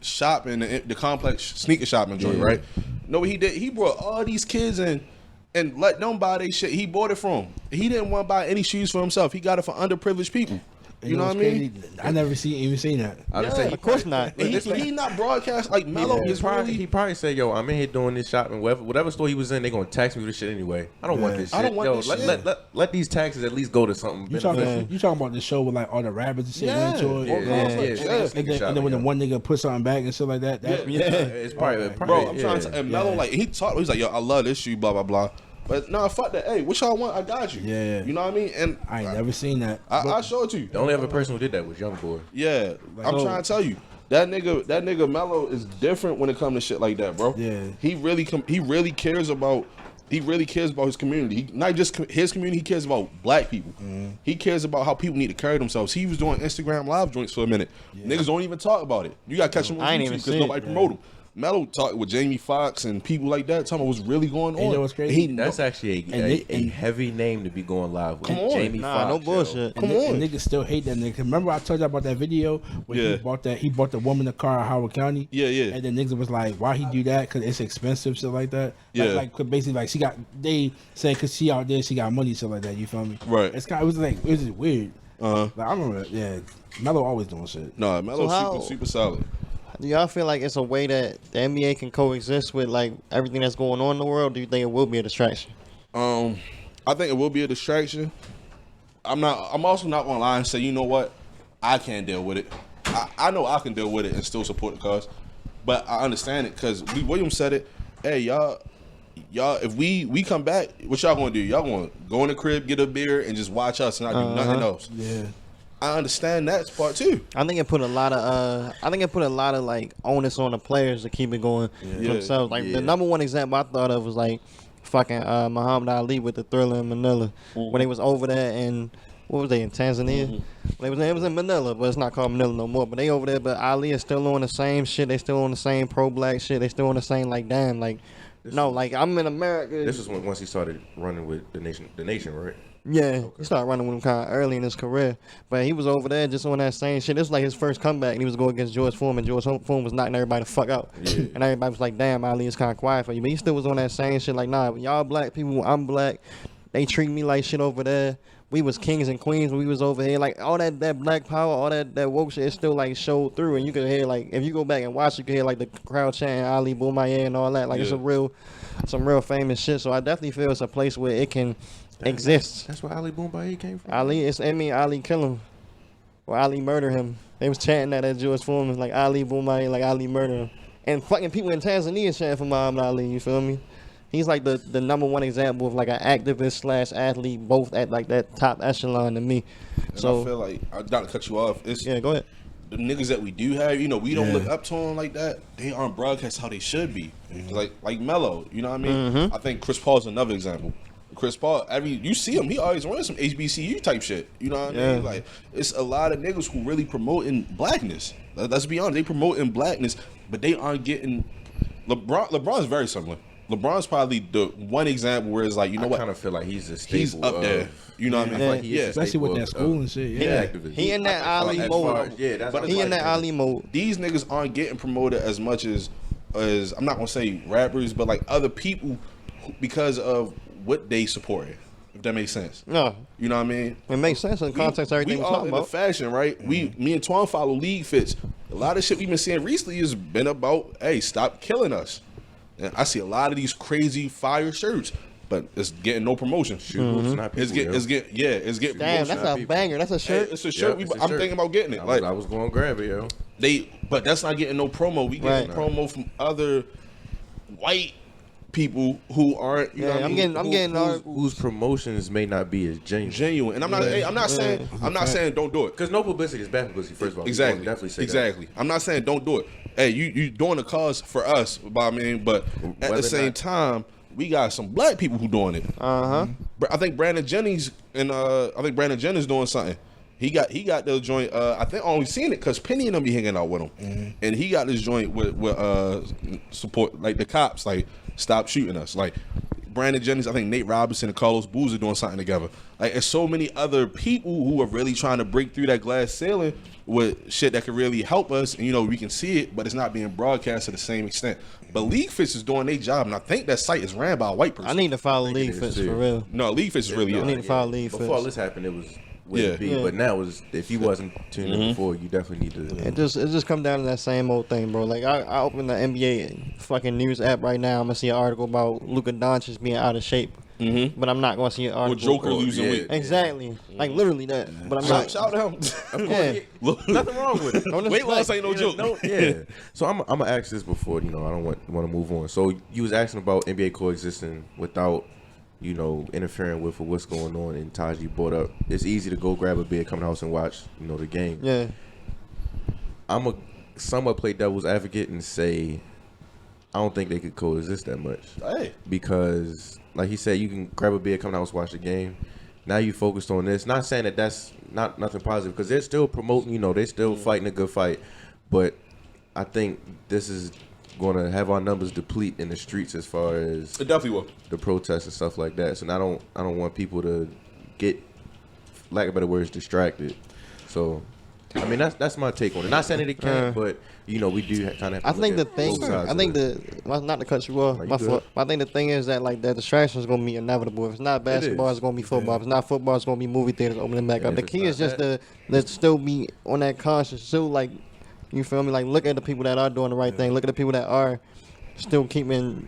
shop and the complex sneaker shopping joint, right? No, what he did. He brought all these kids in and let them buy their shit. He bought it from 'em. He didn't want to buy any shoes for himself. He got it for underprivileged people. You know what I what's mean? crazy? I never even seen that. I would say Of course not. And he not broadcast like Melo is he really. probably said, "Yo, I'm in here doing this shopping. Whatever store he was in, they gonna tax me for this shit anyway. I don't want this shit. I don't want Yo, this let, shit. let these taxes at least go to something. You beneficial. talking about the show with like all the rabbits and shit Yeah. went into it? Yeah. And then when the one nigga put something back and shit like that. It's probably, Bro, I'm trying to. And Melo, like, he's like, yo, I love this shoe, blah, blah, blah. But no, fuck that. Hey, what y'all want? I got you. Yeah. You know what I mean? And I ain't never seen that. I show it to you. The only other person who did that was Young Boy. Yeah. I'm trying to tell you. That nigga Melo is different when it comes to shit like that, bro. Yeah. He really cares about his community. Not just his community, he cares about black people. He cares about how people need to carry themselves. He was doing Instagram live joints for a minute. Niggas don't even talk about it. You gotta catch him on I ain't YouTube even because see nobody it. promote him. Melo talked with Jamie Foxx and people like that, talking about what's really going on. You know what's crazy? That's actually a heavy name to be going live with. Come on. Jamie Nah, Foxx, no yo. bullshit. Come And on. niggas still hate that nigga. Remember I told you about that video where Yeah. he bought the woman a car in Howard County? Yeah. And then niggas was like, why he do that? Because it's expensive, shit like that. Yeah. Like 'cause basically, like, they say because she out there, she got money, shit like that. You feel me? Right. It was just weird. Uh-huh. Like, I remember, yeah, Melo always doing shit. No, Melo's So how- super solid. Do y'all feel like it's a way that the NBA can coexist with like everything that's going on in the world? Do you think it will be a distraction? I think it will be a distraction. I'm also not gonna lie and say, you know what, I can't deal with it. I know I can deal with it and still support the cause, but I understand it because Williams said it. Hey, y'all, if we come back, what y'all gonna do? Y'all gonna go in the crib, get a beer, and just watch us and not do nothing else. Yeah. I understand that part too. I think it put a lot of like onus on the players to keep it going themselves. Like the number one example I thought of was like fucking Muhammad Ali with the Thriller in Manila when they was over there in what was they in Tanzania? It was in Manila, but it's not called Manila no more. But they over there, but Ali is still on the same shit. They still on the same pro black shit. They still on the same like damn like like I'm in America. This was once he started running with the nation, right? Yeah, he started running with him kind of early in his career, but he was over there just on that same shit. This was like his first comeback, and he was going against George Foreman. George Foreman was knocking everybody the fuck out, and everybody was like, "Damn, Ali is kind of quiet for you," but he still was on that same shit. Like, nah, y'all black people, I'm black. they treat me like shit over there. We was kings and queens when we was over here. Like all that black power, all that woke shit, it still like showed through, and you could hear like if you go back and watch, you could hear like the crowd chanting Ali Boumaier and all that. Like it's some real famous shit. So I definitely feel it's a place where it can exist. That's where Ali Boumaier came from. Ali kill him or Ali murder him. They was chanting that at Jewish Foreman, like Ali Boumaier, like Ali murder him. And fucking people in Tanzania chanting for Muhammad Ali, you feel me? He's like the number one example of like an activist / athlete, both at like that top echelon to me. And So I feel like, not to cut you off, yeah, go ahead. The niggas that we do have, you know, we don't look up to them like that. They aren't broadcast how they should be. Like Melo, you know what I mean? I think Chris Paul's another example. Chris Paul, you see him, he always wearing some HBCU type shit. You know what I mean? Like, it's a lot of niggas who really promoting blackness. Let's be honest, they promoting blackness, but they aren't getting. LeBron's very similar. LeBron's probably the one example where it's like, you know what? I kind of feel like he's a staple. He's up there. You know what I mean? Like he is a Especially staple with that school and shit. Yeah. activist. He in that Ali mode. But He in that Ali mode. These niggas aren't getting promoted as much as I'm not gonna say rappers, but like other people because of what they supported. If that makes sense. No, you know what I mean? It makes sense in context of everything we we're all talking into about. fashion, right? Me and Twan follow League Fits. A lot of shit we've been seeing recently has been about, hey, stop killing us. And I see a lot of these crazy fire shirts, but it's getting no promotion. It's getting Damn, that's a banger. That's a shirt. Hey, it's a shirt. I'm thinking about getting it. I was going to grab it, yo. But that's not getting no promo. We getting promo from other white people who aren't. You know what I'm getting whose promotions may not be as genuine. And I'm not saying don't do it, because no publicity is bad publicity. First of all, exactly, definitely say exactly. I'm not saying don't do it. Hey, you doing the cause for us, but at the same time, we got some black people who doing it. I think Brandon Jennings doing something. He got the joint. I think I only seen it because Penny and them be hanging out with him, and he got this joint with support, like the cops, like stop shooting us. Like Brandon Jennings, I think Nate Robinson and Carlos Boozer doing something together. Like there's so many other people who are really trying to break through that glass ceiling with shit that could really help us, and we can see it, but it's not being broadcast to the same extent. But League Fits is doing their job, and I think that site is ran by a white person. I need to follow League Fits for real. No, League Fits is really. I need to follow League Fits. Before all this happened, it was. But now if you wasn't tuned in before, you definitely need to. It just come down to that same old thing, bro. Like I open the NBA fucking news app right now. I'm gonna see an article about Luka Doncic being out of shape, but I'm not gonna see an article. Or Joker losing weight. Exactly, like literally that. But I'm not. Shout out. Nothing wrong with it. Weight loss ain't no joke. So I'm gonna ask this before I don't want to move on. So you was asking about NBA coexisting without interfering with what's going on, and Taji brought up it's easy to go grab a beer, come to the house and watch, the game. Yeah. I'm a somewhat play devil's advocate and say I don't think they could coexist that much. Hey. Because like he said, you can grab a beer, come to the house, watch the game. Now you focused on this. Not saying that that's not nothing positive, because they're still promoting, they're still fighting a good fight. But I think this is going to have our numbers deplete in the streets as far as it definitely will. The protests and stuff like that. So I don't want people to get, lack of better words, distracted. So I mean that's my take on it. Not saying that it can't, but we do kind of. I think the thing. Not to cut you off. My fault. I think the thing is that like the distraction is gonna be inevitable. If it's not basketball, it's gonna be football. If it's not football, it's gonna be movie theaters opening back up. The key is just to still be on that conscious. So like. You feel me? Like, look at the people that are doing the right thing. Look at the people that are still keeping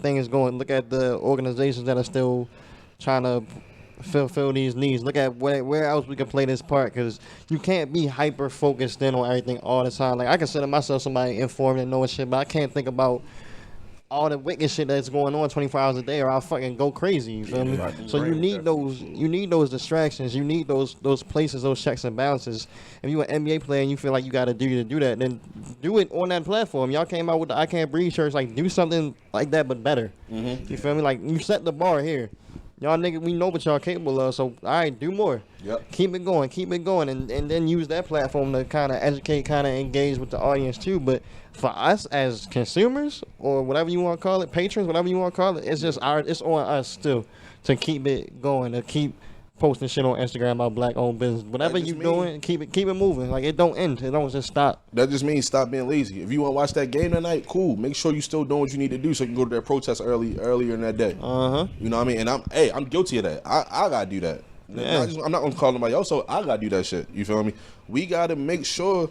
things going. Look at the organizations that are still trying to fulfill these needs. Look at where else we can play this part, because you can't be hyper focused in on everything all the time. Like, I consider myself somebody informed and knowing shit, but I can't think about all the wicked shit that's going on 24 hours a day, or I'll fucking go crazy. You feel me? So you need those distractions. You need those places, those checks and balances. If you're an NBA player and you feel like you got to do that, then do it on that platform. Y'all came out with the I Can't Breathe shirts. Like, do something like that, but better. You feel me? Like, you set the bar here. Y'all niggas, we know what y'all capable of, so all right, do more. Yep. Keep it going, and then use that platform to kind of educate, kind of engage with the audience too. But for us as consumers, or whatever you want to call it, patrons, whatever you want to call it, it's on us still to keep it going, to keep posting shit on Instagram about black-owned business. Whatever That you just doing, keep it moving. Like, it don't end. It don't just stop. That just means stop being lazy. If you want to watch that game tonight, cool. Make sure you still doing what you need to do so you can go to that protest earlier in that day. Uh-huh. You know what I mean? And I'm guilty of that. I gotta do that. Yeah. I'm not gonna call nobody else, so I gotta do that shit. You feel me? We gotta make sure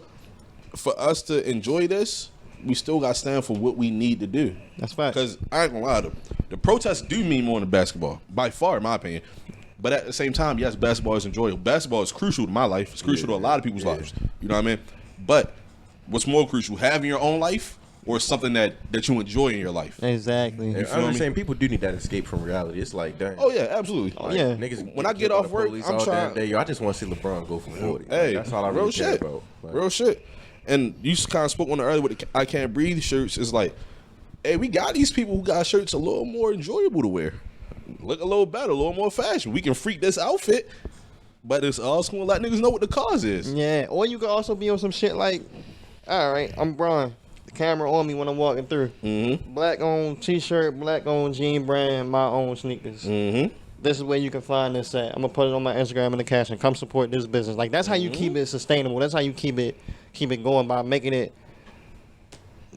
for us to enjoy this, we still gotta stand for what we need to do. That's facts. Because I ain't gonna lie, the protests do mean more than basketball, by far, in my opinion. But at the same time, yes, basketball is enjoyable. Basketball is crucial to my life. It's crucial to a lot of people's lives. You know what I mean? But what's more crucial, having your own life or something that you enjoy in your life? Exactly. Yeah, I'm saying people do need that escape from reality. It's like, damn. Oh, yeah, absolutely. Oh, yeah. Niggas When I get off work, I'm trying. Day, yo, I just want to see LeBron go for 40. Hey, that's all I real really care shit. about. Like, Real shit. And you kind of spoke on it earlier with the I Can't Breathe shirts. It's like, hey, we got these people who got shirts a little more enjoyable to wear. Look a little better, a little more fashion. We can freak this outfit, but it's also gonna let niggas know what the cause is. Yeah, or you could also be on some shit like, all right, I'm Brian. The camera on me when I'm walking through. Mm-hmm. Black on t-shirt, black on jean brand, my own sneakers. Mm-hmm. This is where you can find this at. I'm gonna put it on my Instagram in the caption. Come support this business. Like, that's how you keep it sustainable. That's how you keep it going, by making it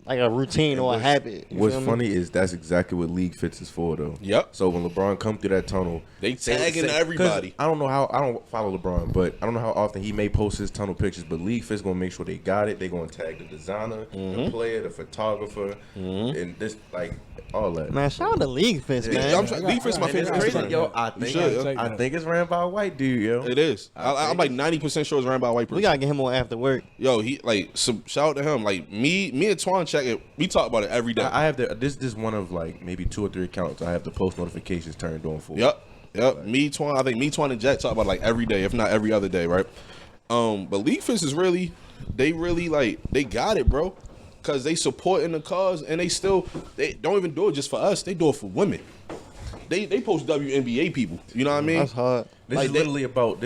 like a routine or a habit. You What's feel me? funny is that's exactly what League Fits is for, though. Yep. So when LeBron come through that tunnel, They tagging everybody. I don't know how. I don't follow LeBron, but I don't know how often he may post his tunnel pictures. But League Fit's gonna make sure they got it. They gonna tag the designer, the player, the photographer, and this like all that. Man, shout out to League Fits, Yeah, man. I'm trying. League Fit's my And it's favorite. crazy, Instagram. yo. should, I think it's ran by a white dude, yo. It is. I'm like 90% sure it's ran by a white person. We gotta get him on after work. Yo, he like shout out to him. Like me and Twan check it. We talk about it every day. I have this is one of like maybe 2 or 3 accounts I have the post notifications turned on for. Yep. Me, Twan. I think me, Twan, and Jack talk about it like every day, if not every other day, right? But League Fits is really, they got it, bro. Cause they supporting the cause, and they don't even do it just for us. They do it for women. They post WNBA people. You know what I mean? That's hard. This Like is literally about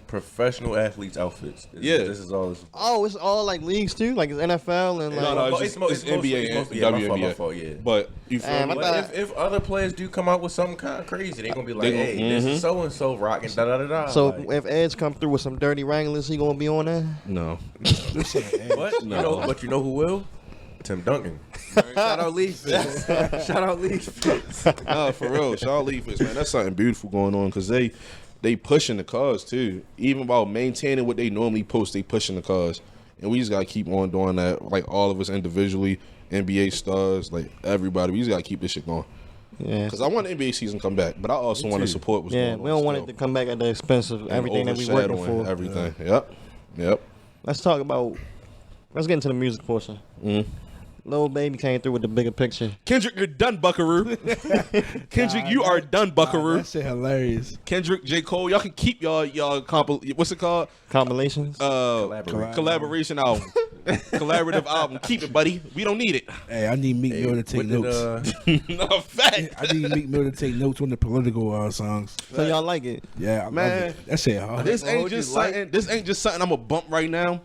professional athletes' outfits. This is all. Oh, it's all like leagues too, like it's NFL and like. No, it's NBA and WNBA. My fault, yeah. But you feel Damn, me? I But thought- if other players do come out with something kind of crazy, they gonna be like, They "Hey, gon- this is so and so rocking da da da da." So like, if Edge come through with some dirty Wranglers, he gonna be on there? No. but you know who will? Tim Duncan. Shout out League Fits. Shout out League Fits. No, for real. Shout out League Fits, man. That's something beautiful going on because they pushing the cause too. Even about maintaining what they normally post, they pushing the cause. And we just gotta keep on doing that. Like all of us individually, NBA stars, like everybody. We just gotta keep this shit going. Yeah. Because I want the NBA season to come back, but I also want to support what's going Yeah, on. we don't want it still. to come back at the expense of And everything that we working overshadowing for. Everything. Yep. Let's talk about. Let's get into the music portion. Lil Baby came through with the bigger picture. Kendrick, you're done, Buckaroo. Kendrick, you are done, Buckaroo. That shit hilarious. Kendrick, J. Cole, y'all can keep y'all what's it called? Compilations. Collaboration album. Collaborative album. Keep it, buddy. We don't need it. Hey, I need Meek Mill to take notes. No, fact. I need Meek Mill to take notes on the political songs. So y'all like it? Yeah, I Man. love it. That shit hard. This ain't just something I'm a bump right now.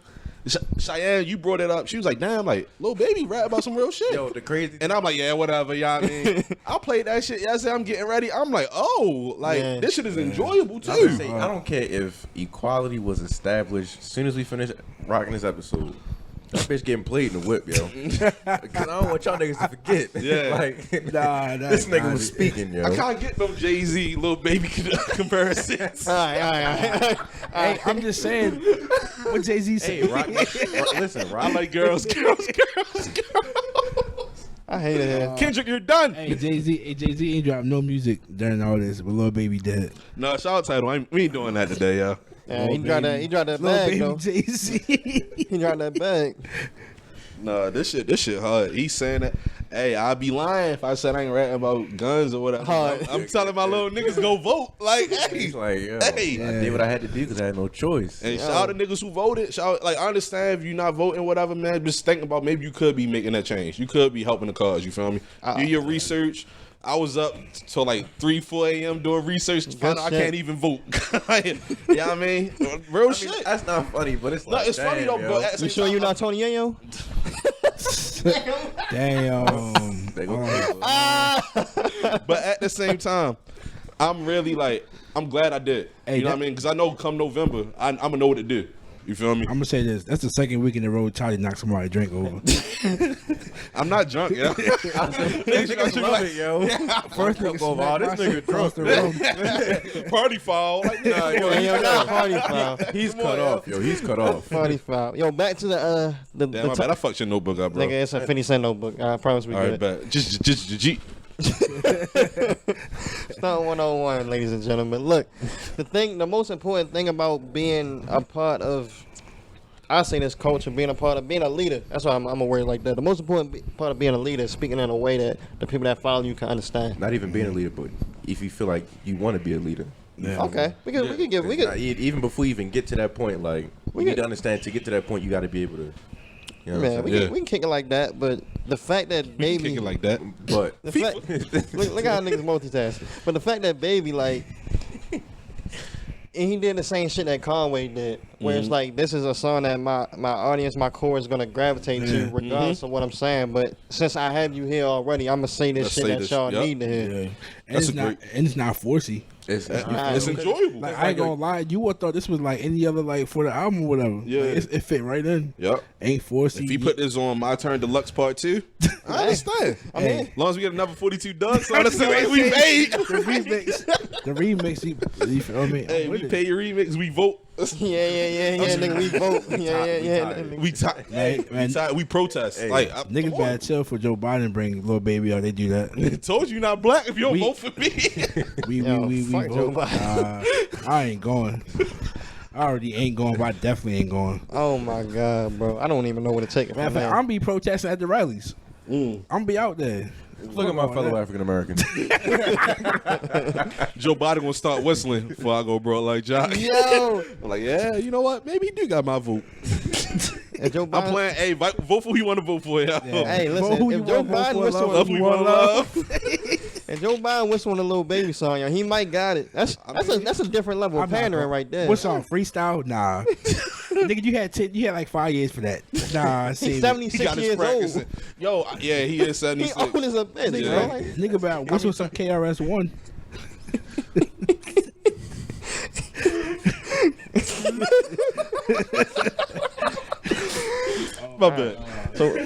Cheyenne, you brought it up. She was like, damn, like, Lil Baby rap about some real shit. Yo, the crazy. And I'm like, yeah, whatever, y'all. I mean, I played that shit yesterday. I'm getting ready. I'm like, oh, like, Yeah. this shit is enjoyable, too. I don't care if equality was established as soon as we finish rocking this episode. That bitch getting played in the whip, yo. Because I don't want y'all niggas to forget. Yeah. Like, Nah, this nigga was speaking, yo. I can't get no Jay-Z, Lil Baby comparisons. All right. Hey, I'm just saying what Jay-Z Hey, said. listen, I rock. like girls. I hate it. Kendrick, you're done. Hey, Jay-Z ain't dropped no music during all this, but Lil Baby did. No, shout out title. We ain't doing that today, yo. Yeah, he dropped that Lil bag Baby though. Jay-Z. He dropped that bag. No, this shit hard. He's saying that. Hey, I'd be lying if I said I ain't rapping about guns or whatever. Hard. I'm telling my little niggas go vote. Like, hey, He's like, yo, Hey. I did what I had to do because I had no choice. and shout out to niggas who voted. Like, I understand if you're not voting, whatever, man. Just think about maybe you could be making that change. You could be helping the cause. You feel me? Do your research. I was up till like 3, 4 a.m. doing research. Found out I shit. can't even vote. You know what I mean? Real shit. That's not funny, but it's No, like, it's funny though, yo. but at the You same sure time, you're not Tony Yayo? Damn. They gonna- But at the same time, I'm really like, I'm glad I did. Hey, you know what I mean? Because I know come November, I'm gonna know what to do. You feel me? I'm gonna say this. That's the second week in a row Charlie knocked somebody's drink over. I'm not drunk, yo. First nigga over all this nigga across the room. Party foul. Like, nah, Yo, not party foul. He's cut off, yo. He's cut off. Party foul. Yo, back to the Damn, my bad. I fucked your notebook up, bro. Nigga, it's a 50 Cent notebook. I promise we All right, good. bet. Just G. Stunt 101, ladies and gentlemen. Look, the most important thing about being a part of, I say this culture, being a leader. That's why I'm a word like that. The most important part of being a leader is speaking in a way that the people that follow you can understand. Not even being a leader, but if you feel like you want to be a leader. Yeah. Okay, we could. Even before you even get to that point, like we need to understand to get to that point, you got to be able to. You know Man, what I'm we can kick it like that, but the fact that Baby, Kick it like that. But the fact, look how niggas multitask. But the fact that Baby like, and he did the same shit that Conway did, where it's like this is a song that my audience, my core is gonna gravitate to, regardless of what I'm saying. But since I have you here already, I'm gonna say this Let's shit say that this. y'all Yup. need to hear. Yeah. That's And it's not forcey. it's It's enjoyable. Like I ain't gonna lie, you would thought this was like any other like for the album or whatever. Yeah. Like, it fit right in. Yep. Ain't forcey. If he put this on My Turn Deluxe Part 2, I understand. I mean, As long as we get another 42 ducks on the same way we paid. the remix, you feel me? Hey, I'm we with it. pay your remix, we vote. yeah, nigga, we vote. Yeah. We tight. Man, We protest. Hey, like Niggas better chill for Joe Biden bring Lil Baby out. They do that. I told you not black if you don't vote for me. We fuck Joe vote. I ain't going. I already ain't going, but I definitely ain't going. Oh my god, bro, I don't even know where to take it Matter from of fact, now. I'm be protesting at the rallies. I'm be out there. Look at my fellow African Americans. Joe Biden gonna start whistling before I go, bro. Like Josh. Yo, I'm like, yeah, you know what? Maybe he do got my vote. if Joe I'm Biden, playing. Hey, vote for who you want to vote for. Yeah. hey, Vote listen, who you if Joe want, vote Biden for, whistle, Love who you want to love. if Joe Biden whistle on a Lil Baby song, yo, he might got it. That's a different level of I'm not pandering going. right there. What song? Freestyle? Nah. Nigga, you had like 5 years for that. Nah, He's see. He 76 got his years practice. old. Yo, yeah, he is He 76. old as a bitch, Yeah. bro. Like, Nigga about what's with some KRS-One? My bad. so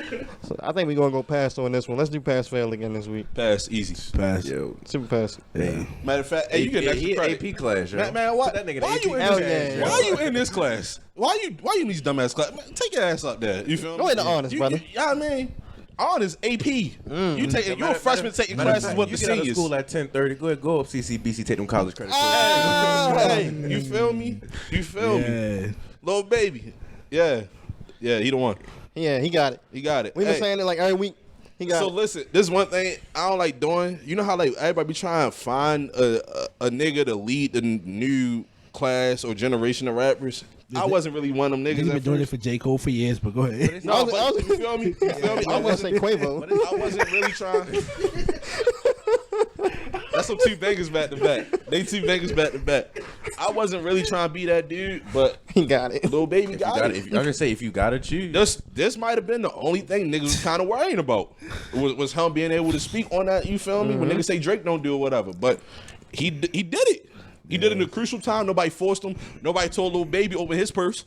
I think we're gonna go past on this one. Let's do pass fail again this week. Pass easy. Pass. Yo, Super pass. Yeah. Matter of fact, hey, you get extra he credit. AP class, yo. Man, what? That nigga Why AP you in Hell this? yeah. Why you in this class? Why you in these dumbass class? Man, take your ass up there. You feel me? Go into honors, brother. Yeah, I mean, honors AP. You take. You a freshman taking Matter of classes fact, with you the get out of seniors. school at 10:30. Go ahead, go up CCBC, take them college credits. Hey, you feel me? You feel me? Yeah. Lil Baby. Yeah, he the one. Yeah, he got it. He got it. We've been Hey, saying it like every week. He got So it. listen, this one thing I don't like doing. You know how like everybody be trying to find a nigga to lead the new class or generation of rappers. I wasn't really one of them niggas. Niggas been at doing it first. for J. Cole for years, but go ahead. No, but you feel me? You feel me? I was gonna say Quavo. I wasn't really trying. That's some two bangers back to back. They two bangers back to back. I wasn't really trying to be that dude, but He got it. Lil Baby got it. I'm gonna say if you gotta choose, This might have been the only thing niggas was kind of worrying about was him being able to speak on that. You feel me? When niggas say Drake don't do it, whatever, but he did it. He did it in a crucial time. Nobody forced him. Nobody told Lil Baby open his purse,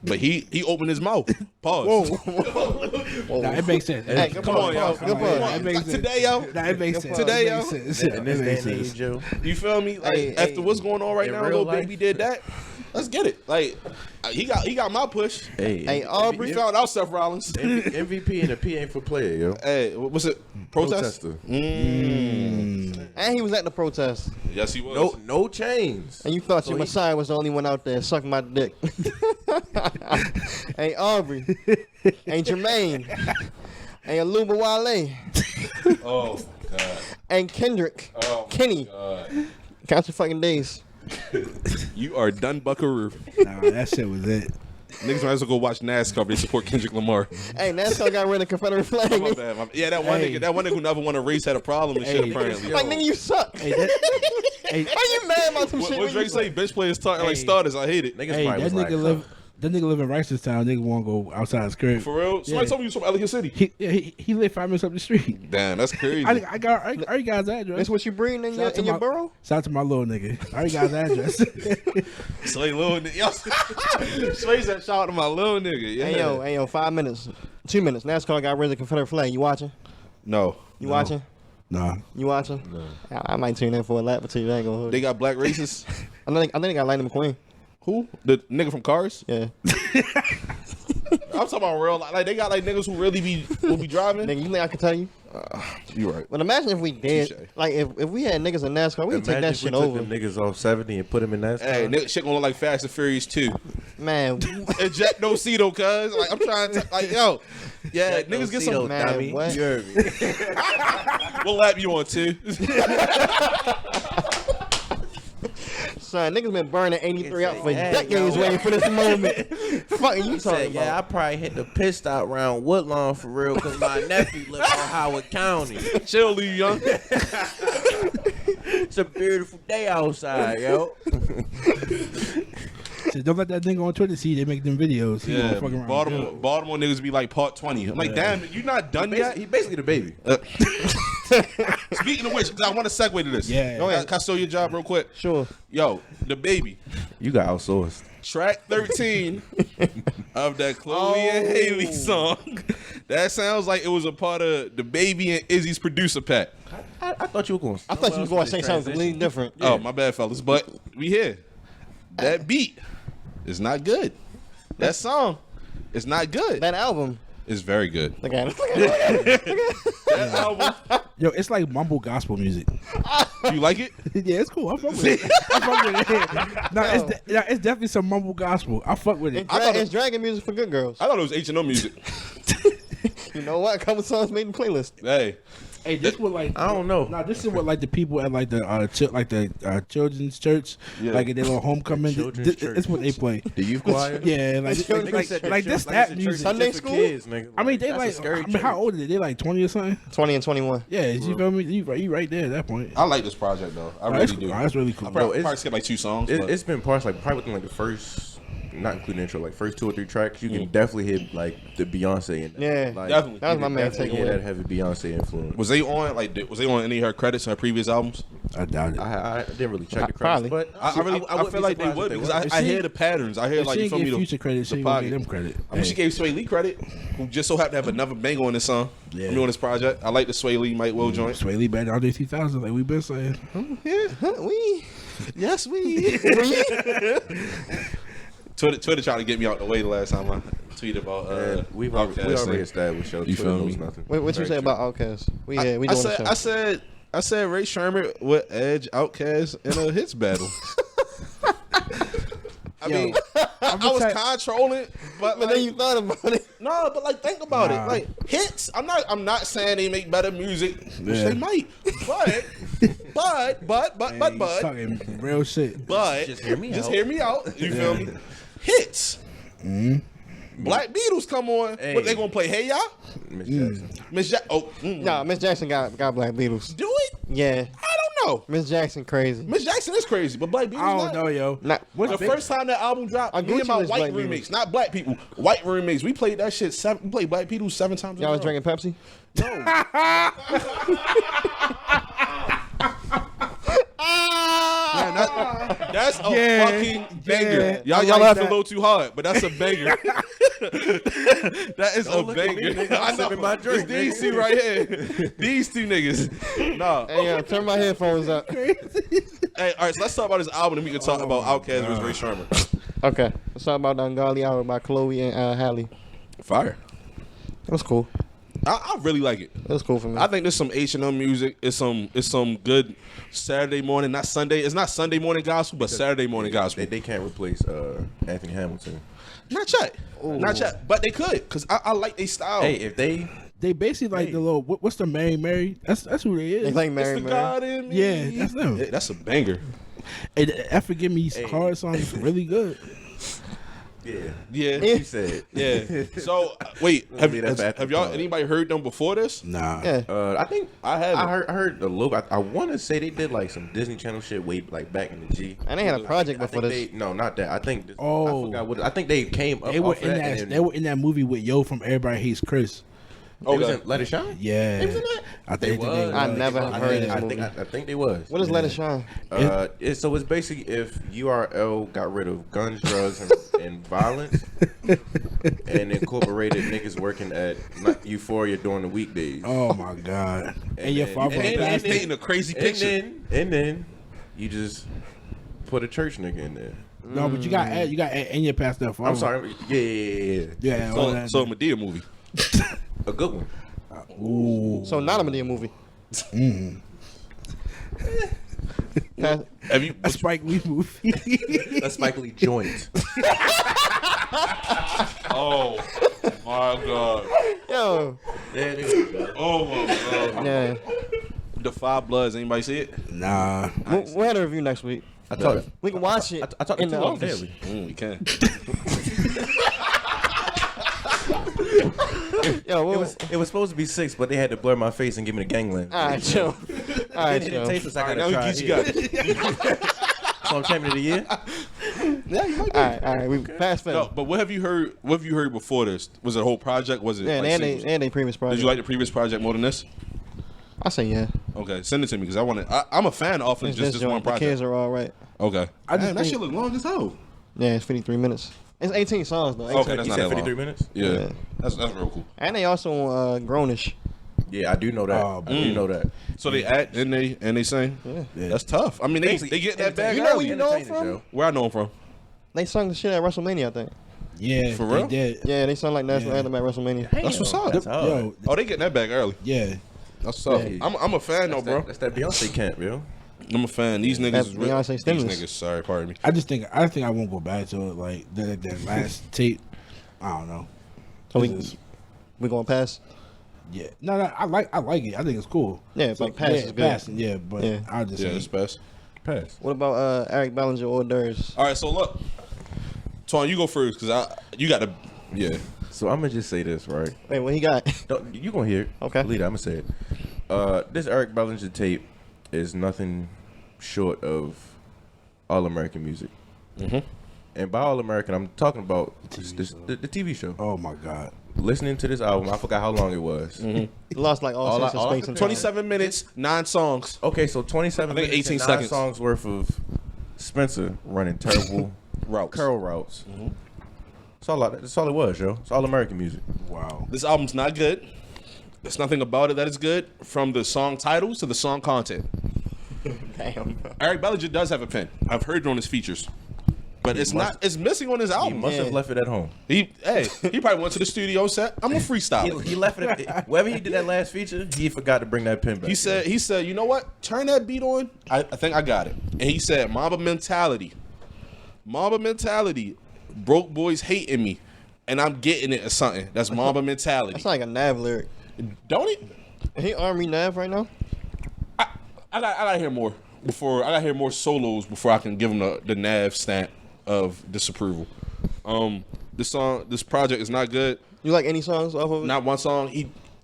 but he opened his mouth. Pause. Nah, it makes sense. Hey, Come on, yo. Good point. It makes sense. Today, yo. Nah, it makes sense. Today, It yo. makes sense. in this It makes day and sense. age, yo, You feel me? Like Hey, after hey. what's going on right In now, real Lil life. Baby did that. Let's get it. Like he got my push. Hey, Aubrey. We found out Seth Rollins. MVP and the P ain't for player, yo. Hey, what's it? Protest? Protester. And he was at the protest. Yes, he was. No chains. And you thought So your he- Messiah was the only one out there sucking my dick. Hey, Aubrey. And Jermaine. And Aluba Wale. Oh God. And Kendrick. Oh Kenny. God. Count your fucking days. You are done, Buckaroo. Nah, that shit was it. Niggas might as well go watch NASCAR. They support Kendrick Lamar. Hey, NASCAR got rid of Confederate flag. My bad. Yeah, that one Hey. nigga who never won a race had a problem and shit. Hey. Apparently. Like, nigga, you suck. Hey, that, hey, Why you mad about some shit? What when Drake you say? Bench players talking like Hey. starters. I hate it. Niggas hey, probably that was like, nigga live. That nigga live in Ricerstown. Nigga want to go outside his crib. For real? Somebody told me you was from Ellicott City. He lived 5 minutes up the street. Damn, that's crazy. I already got his address. That's what you breeding in Shout out to your my- borough? Shout out to my little nigga. I already got his address. Slay little nigga. Yo, Sway said shout out to my little nigga. Yeah. Hey yo, 5 minutes. 2 minutes. NASCAR got rid of the Confederate flag. You watching? No. You watching? Nah. You watching? No. I might tune in for a lap or two. I ain't gonna hold They you. got black racists. I think they got Lightning McQueen. Who? The nigga from Cars? Yeah. I'm talking about real. Like they got like niggas who really will be driving. Nigga, you think I can tell you? You right. But imagine if we did. Touche. Like if we had niggas in NASCAR, we'd take Imagine that if we shit took over. them niggas off 70 and put them in that. Hey, nigga, shit gonna look like Fast and Furious 2. Man, Eject no Cedo, cuz. Like I'm trying to like yo. Yeah, niggas get some. man, what? You heard me. What lap you on 2? Son, niggas been burning 83 out for Hey, decades yo. waiting for this moment. Fucking you Said, talking yeah, I about? probably hit the pit stop round Woodlawn for real because my nephew live on Howard County. Chill, Lee Young. It's a beautiful day outside, yo. Shit, don't let that nigga on Twitter see they make them videos. He Yeah, gonna fuck around. Baltimore niggas be like part 20. I'm like, damn, you not done yet? He basically the baby. Speaking of which, 'cause I want to segue to this. Yeah. Go ahead. Can I steal your job real quick? Sure. Yo, the baby. You got outsourced. Track 13 of that Chloe and Haley song. That sounds like it was a part of the Baby and Izzy's producer pack. I thought you were going. I thought you was going to say something completely different. Oh, my bad, fellas. But we here. That beat is not good. That song is not good. That album. It's very good. Look at it. That album, Yo, it's like mumble gospel music. you like it? Yeah, it's cool. I fuck with it. I fuck with it. It's definitely some mumble gospel. I fuck with it. It's dragon music for good girls. I thought it was H&M music. You know what? A couple songs made the playlist. Hey, Hey, this what like I don't know. Nah, this is what like the people at like the children's church, Yeah. like at their little homecoming. Children's church. It's what they play. The youth choir. Yeah, like this that music. Sunday school? Kids, nigga. I mean, they That's a like. scary I mean, how old are they? They like 20 or something. 20 and 21. Yeah, you feel me? You right there at that point. I like this project though. I That's really do. cool. That's really cool. I probably, Bro, probably skip like 2 songs. but It's been parts like probably within like the first, not including the intro, like first 2 or 3 tracks. You can definitely hit like the Beyonce in that. Yeah, like, definitely. That was my you main can definitely hear takeaway. that heavy Beyonce influence. was they on was they on any of her credits on her previous albums? I doubt it. I didn't really check the Probably. credits, but I wouldn't feel be like they surprised would if because If I she- hear the patterns. I hear If like she you ain't feel me. give the- Future credit, she the ain't gonna pocket. give them credit. I mean, she gave Sway Lee credit, who just so happened to have another banger on this song. Yeah. I mean, on this project. I like the Sway Lee Mike Will joint. Sway Lee better Andre 3000, like we've been saying. Yes, we. Twitter tried to get me out the way the last time I tweeted about. And we already established your You Twitter feel knows me? nothing. What you Very say true. about Outkast? We doing I the show. said Ray Sherman with Edge Outkast in a hits battle. I mean, I was controlling, but But like, then you thought about it. no, but like think about Nah. it. Like hits, I'm not saying they make better music, which Yeah. they might, but Talking real shit. Just hear me just out. hear me out. You feel me? Hits. Black Beatles come on. Hey. What they gonna play? Hey y'all, Miss Jackson. Miss Nah, Miss Jackson got Black Beatles. do it. Yeah, I don't know. Miss Jackson crazy. Miss Jackson is crazy, but Black Beatles. I don't not. know, yo. Not The first time that album dropped, me Gucci and my was white Black roommates, Beatles. not black people, white roommates, we played that shit. We played Black Beatles 7 times. y'all was in a row. drinking Pepsi. Man, that's a Yeah, fucking banger. yeah, I Y'all like laughing that. a little too hard, but that's a banger. That is a look at me, banger. nigga. I'm I know. sipping my drink, It's these nigga. two right here. These two niggas. Nah. Hey, turn my headphones up. Hey, all right, so let's talk about this album, and we can talk about Outkast versus Ray Sherman. Okay, let's talk about the Ungodly Hour by Chloe and Halle. Fire. It was cool. I really like it. It was cool for me. I think there's some H&M music. It's some good Saturday morning, not Sunday. It's not Sunday morning gospel, but Saturday morning gospel. They can't replace Anthony Hamilton. Not yet. Not yet. But they could, because I like their style. Hey, if they They basically like the little what's the Mary? That's who they is. They like it's Mary the Mary. God in me. Yeah, that's them. Yeah, that's a banger. Hey, the I Forgive Me hard song is really good. Yeah. She said. Yeah. So wait, have Maybe that's after have y'all the pod. anybody heard them before this? Nah. Yeah. I think I haven't. I heard a little. I want to say they did like some Disney Channel shit way like back in the G. And they had a project I before think this. no, not that. I think. I Oh. forgot what. I think they came up. They were off in that. that. and They were in that movie with Yo from Everybody Hates Chris. They was Okay. in Let It Shine. Yeah. They was in that. I think they was. was. I never I heard think- this I movie. think I think they was. What is Let It Shine? So it's basically if URL got rid of guns, drugs, and violence, and incorporated niggas working at Euphoria during the weekdays. Oh my god. And your then- father and then- passed painting a crazy picture. And then you just put a church nigga in there. No, but you got and your past that father. I'm sorry. Yeah. Yeah. all that. So a Medea movie. A good one. So not a Medea movie. Have you? A Spike Lee movie. A Spike Lee joint. Oh my god. Yo. Oh my god. Yeah. The Five Bloods. Anybody see it? Nah. We'll have a review next week. I thought We can watch it I talked in to the him office. daily. We can. Yo, It was supposed to be 6, but they had to blur my face and give me the gangland. all right, chill. All right, It chill. didn't taste like I Now gotta we try get you it. got it. So I'm champion of the year. All right. We pass fail. No, but what have you heard? What have you heard before this? Was it a whole project? Was it? Yeah, like singles? and they previous project. Did you like the previous project more than this? I say yeah. Okay, send it to me because I want to. I'm a fan off of It's just this one joint. The project. kids are all right. Okay. I just Damn, that think- shit look long as hell. Yeah, it's 53 minutes. It's 18 songs though. 18. Okay, that's You not said that 53 long. minutes? Yeah, Yeah. that's real cool. And they also on Grownish. Yeah, I do know that. Oh, I do know that. So they act and they sing. Yeah. That's tough. I mean, they get that bag. You know where early. you know Entertaining, from? Joe. Where I know them from? They sung the shit at WrestleMania, I think. Yeah. For they real? did. Yeah, they sung like national Yeah. anthem at WrestleMania. That's what's up. That's hard. Yo. Oh, they getting that bag early. Yeah. That's what's up. Yeah. I'm a fan though, bro. That's that Beyonce camp, yo. I'm a fan. These niggas That's is real. Beyonce These stimulus. niggas, sorry, pardon me. I think I won't go back to it. Like that last tape. I don't know. So This is- we going past? yeah. No, I like it. I think it's cool. Yeah, but pass is good. Passing, yeah, but Yeah. I just Yeah, ain't- it's best. Pass. What about Eric Bellinger hors d'oeuvres? All right, so look, Twan, you go first because you got to. Yeah. So I'm gonna just say this, right? Wait, what he got? You gonna hear it? Okay. Lead, I'm gonna say it. This Eric Bellinger tape is nothing short of all American music. Mhm. And by all American, I'm talking about the TV show. Oh my god. Listening to this album, I forgot how long it was. He lost like all sense of all I space could and 27 minutes, 9 songs. Okay, so 27 I think minutes 18 and 9 seconds. songs worth of Spencer running terrible Routes. curl routes. That's all it was, yo. It's all American music. Wow. This album's not good. There's nothing about it that is good, from the song titles to the song content. Damn. Eric Bellinger does have a pen. I've heard it on his features, but it's must- not. It's missing on his He album. must have left it at home. He probably went to the studio, said, "I'm a freestyler." He left it. Wherever he did that last feature, he forgot to bring that pen back. He said, you know what? Turn that beat on. I think I got it. And he said, Mamba mentality. Mamba mentality. Broke boys hating me. And I'm getting it or something. That's Mamba mentality. That's like a Nav lyric. Don't it? He Army Nav right now? I gotta hear more before I gotta hear more solos before I can give him the Nav stamp of disapproval. This project is not good. You like any songs off of it? Not one song.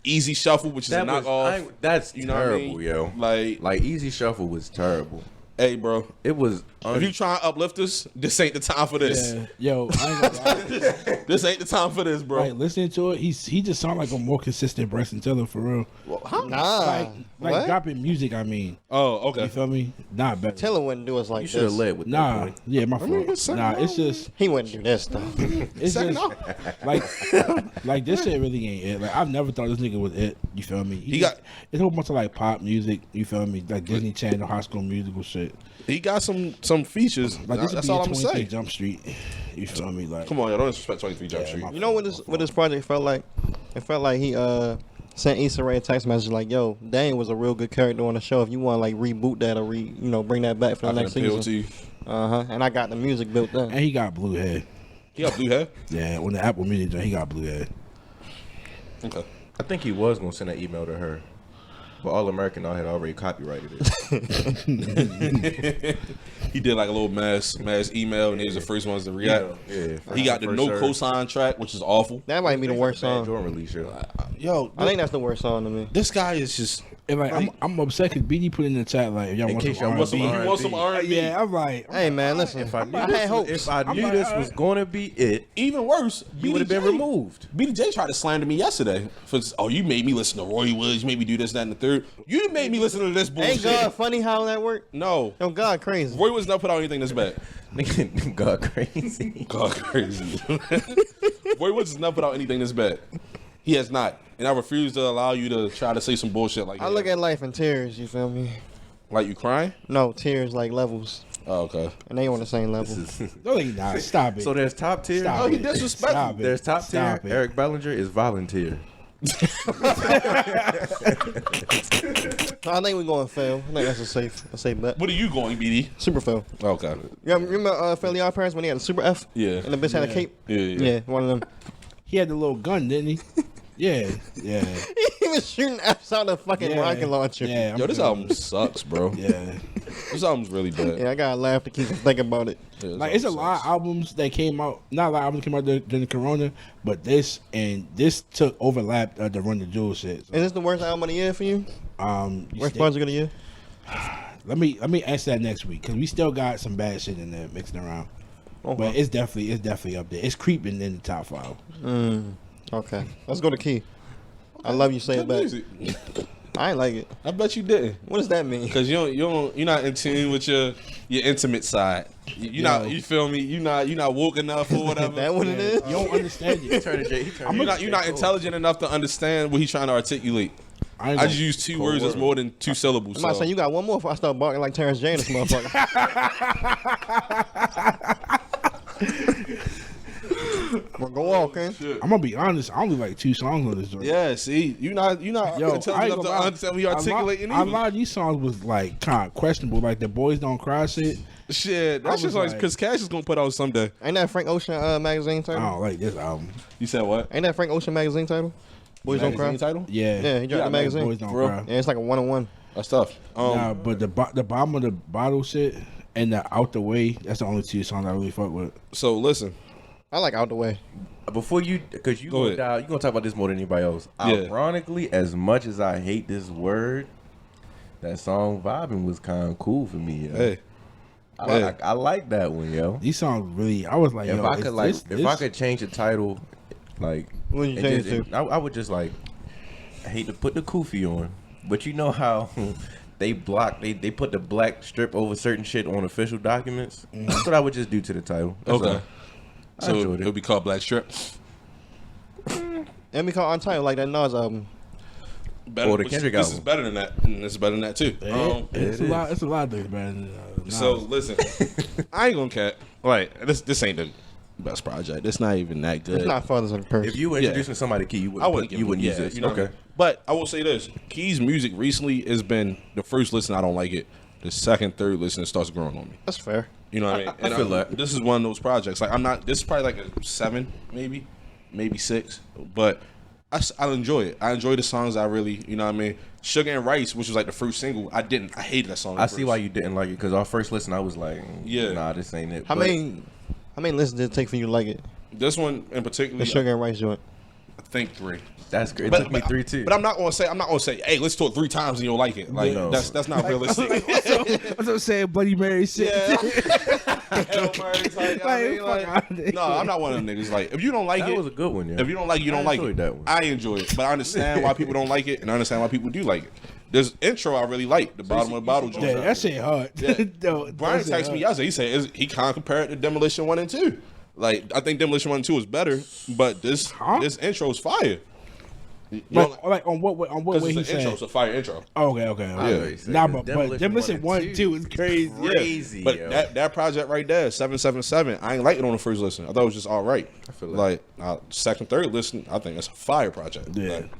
Easy Shuffle, which is a knockoff. That's You know what I terrible, mean? yo. Like Easy Shuffle was terrible. Hey, bro. It was. If you trying to uplift us, this ain't the time for this. Yeah. Yo, I ain't gonna lie. This ain't the time for this, bro. Like listening to it, he just sound like a more consistent Bryson Tiller for real. Nah. Like What? dropping music. I mean, Oh, okay. you feel me? Not better. Tiller wouldn't do us like you should have this. led with that Nah, point. yeah, my mean, fault. second Nah, album. it's just, He wouldn't do this though. it's Second just like this shit really ain't it. Like I've never thought this nigga was it. You feel me? He got- it's a whole bunch of like pop music. You feel me? Like Disney Channel, High School Musical shit. He got some features. Like this would That's be all a I'm gonna 23 say. Jump Street. You feel me? Like Come on, y'all don't disrespect 23 Jump Yeah, Street. my You know what this project felt like? It felt like he sent Issa Rae a text message like, "Yo, Dane was a real good character on the show. If you want to like reboot that or bring that back for I the can next appeal to season." you. And I got the music built in. and he got blue hair. He got blue hair. Yeah, when the Apple Music joint, he got blue hair. Okay. I think he was gonna send an email to her. But All American out had already copyrighted it. He did like a little mass email, and he was the first ones to react. Yeah. He got the First no serve. cosign track, which is awful. That might be the worst Bad song. Jordan release, yo. Yo, I think that's the worst song to me. this guy is just. And like, I'm upset because BD put in the chat like, if y'all In want case some y'all want some R&B. You want some R&B? Yeah, I'm like, Hey man, listen. If I knew, I this had was, hopes. if I knew this was going to be it, Even worse, you would have been removed. BDJ tried to slander me yesterday for, you made me listen to Roy Woods, you made me do this, that, and the third. You made me listen to this bullshit. Ain't God funny how that worked? No. Yo, God crazy. Roy Woods never put out anything this bad. Nigga, God crazy. God crazy. Roy Woods has never put out anything this bad. He has not. And I refuse to allow you to try to say some bullshit like that. I look at life in tears, you feel me? Like you crying? No, tears like levels. Oh, okay. And they on the same level. no, they not. Stop it. So there's top tier. Stop Oh, he it. disrespectful. Stop it. There's top tier. Stop it. Eric Bellinger is volunteer. I think we're going fail. I think that's a safe bet. What are you going, BD? Super fail. Okay. You remember Fairly Odd Parents when he had a super F? Yeah. And the bitch had a cape? Yeah. One of them. He had the little gun, didn't he? Yeah. He was shooting F's out of the fucking rocket launcher. Yeah. Yo, this album sucks, bro. Yeah. This album's really bad. Yeah, I gotta laugh to keep thinking about it. Yeah, this Like, it's a album lot of sucks. albums that came out. Not a lot of albums came out during the Corona, but this took overlapped the Run the Jewels shit. So, Is this the worst album of the year for you? Worst project of the year? let me answer that next week because we still got some bad shit in there mixing around. Okay. But it's definitely up there. It's creeping in the top 5. Okay. Let's go to Key. I love you say it Good back. music. I ain't like it. I bet you didn't. What does that mean? Cause you're not in tune with your intimate side. You're not. You feel me? You're not woke enough or whatever. That what it is? You don't understand it. You're not intelligent enough to understand what he's trying to articulate. I just use 2 words that's more than 2 syllables. I'm not So. saying you got one more before I start barking like Terrence J in this motherfucker. Well, go off, okay? I'm gonna be honest. I only like 2 songs on this joint. Yeah, see, you're not Yo, I intelligent ain't enough gonna to lie. understand what he articulating A either. lot of these songs was like kind of questionable, like the Boys Don't Cry shit. Shit, that's was just like like- because Cash is gonna put out someday. Ain't that Frank Ocean magazine I title? don't like this album. You said what? Ain't that Frank Ocean magazine title? Boys Don't Cry? Magazine title? Yeah, Yeah, he dropped the magazine. Boys Don't For real? Cry. Yeah, it's like a 1-on-1. That's tough. Nah, but the bottom of the bottle shit and the Out the Way. That's the only 2 songs I really fuck with. So listen, I like Out the Way. Before you, because you Go gonna ahead. talk about this more than anybody else. Yeah. Ironically, as much as I hate this word, that song "Vibing" was kind of cool for me. Yo. hey, I like that one, yo. These songs really. I was like, If yo, I could this, I could change the title, like, What would you it change just- it to? I would just like, I hate to put the kufi on, but you know how they put the black strip over certain shit on official documents. That's what I would just do to the title. That's okay. all. I So enjoyed it. it'll be called Black Strip. And we call Untitled like that Nas album. Better, Or the which- Kendrick this album. is better than that. And this is better than that too. it's a lot. It's a lot of things, man. So listen, I ain't gonna cat. Like this ain't the best project. It's not even that good. It's not Fathers of the Purse. If you were introducing somebody to Key, I wouldn't. you wouldn't use this. You know what I Okay. mean? But I will say this: Key's music recently has been the first listen I don't like it. The second, third listen it starts growing on me. That's fair. You know what I mean? I feel that. This is one of those projects. Like I'm not. This is probably like a 7, maybe 6. But I enjoy it. I enjoy the songs. I really, you know what I mean. Sugar and Rice, which was like the first single, I didn't. I hated that song. I see why you didn't like it because our first listen, I was like, Yeah. nah, this ain't it. How But many listens did it take for you to like it? This one in particular, The Sugar and Rice joint. I think 3. That's great. It took me 3 too. But I'm not gonna say, hey, let's talk 3 times and you'll like it. Like No. that's not realistic. That's what I'm saying, Bloody Mary shit. No, I'm not one of them niggas. Like, if you don't like that it, was a good one. Yeah. if you don't like it, you don't I like enjoyed it. that one. I enjoy it, but I understand why people don't like it, and I understand why people do like it. This intro I really like, the bottom of the bottle joint. Yeah, that shit hard. Yeah. No, Brian that shit texted me hard. yesterday. He said he kind of compared it to Demolition 1 and 2. Like, I think Demolition 1 and 2 is better, but this intro is fire. You know, Like on what way it's he an intro, said? it's a fire intro. Okay. already said Nah, this. but Demolition 1 and 2 is crazy. Crazy, But yo. that project right there, 777, I ain't like it on the first listen. I thought it was just all right. I feel like second, third listen, I think it's a fire project. Yeah. Like,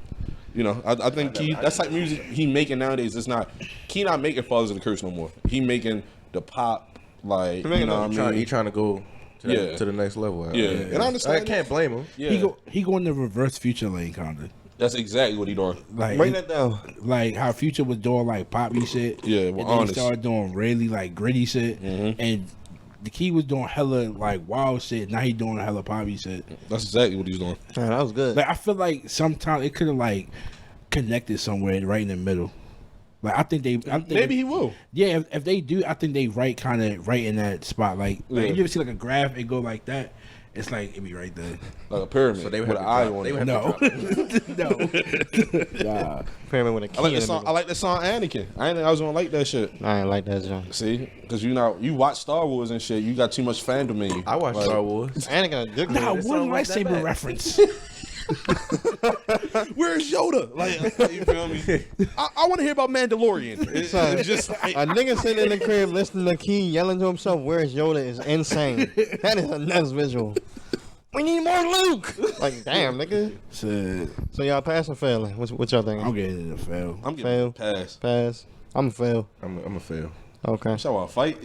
you know, I think that's like music he making nowadays. It's not Key not making Fathers of the Curse no more. He making the pop, like, you know what I mean? He trying to go to the next level. Yeah. And I understand I can't blame him. Yeah. He go in the reverse Future lane, kinda. That's exactly what he doing. Like, Break that down. like how Future was doing like poppy shit. Yeah, and well, then honest. he started doing really like gritty shit. And the Key was doing hella like wild shit. Now he doing hella poppy shit. That's exactly what he's doing. Man, that was good. Like I feel like sometimes it could have like connected somewhere right in the middle. Like I think Maybe he will. Yeah, if they do, I think they kind of right in that spot. Like Yeah. if you ever see like a graph and go like that, it's like it be right there. Like a pyramid. So they would with have an eye to on drop- it. No, no, nah. Pyramid with a key I like the in the song. I middle. like the song Anakin. I didn't think I was gonna like that shit. I ain't like that joint. See, because you watch Star Wars and shit. You got too much fandom in you. I watched Like, Star Wars. Anakin a good Nah, girl. one sound like that lightsaber bad. reference. Where's Yoda? Like, you feel me? I want to hear about Mandalorian. Son, It's just like, a nigga sitting in the crib listening to Key yelling to himself, "Where's Yoda?" is insane. That is a nuts visual. We need more Luke. Like, damn, nigga. Shit, So y'all pass or failing? What y'all thinking? I'm getting in the fail. I'm Fail. getting pass. Pass. I'm a fail. I'm a fail. Okay. Shall I fight?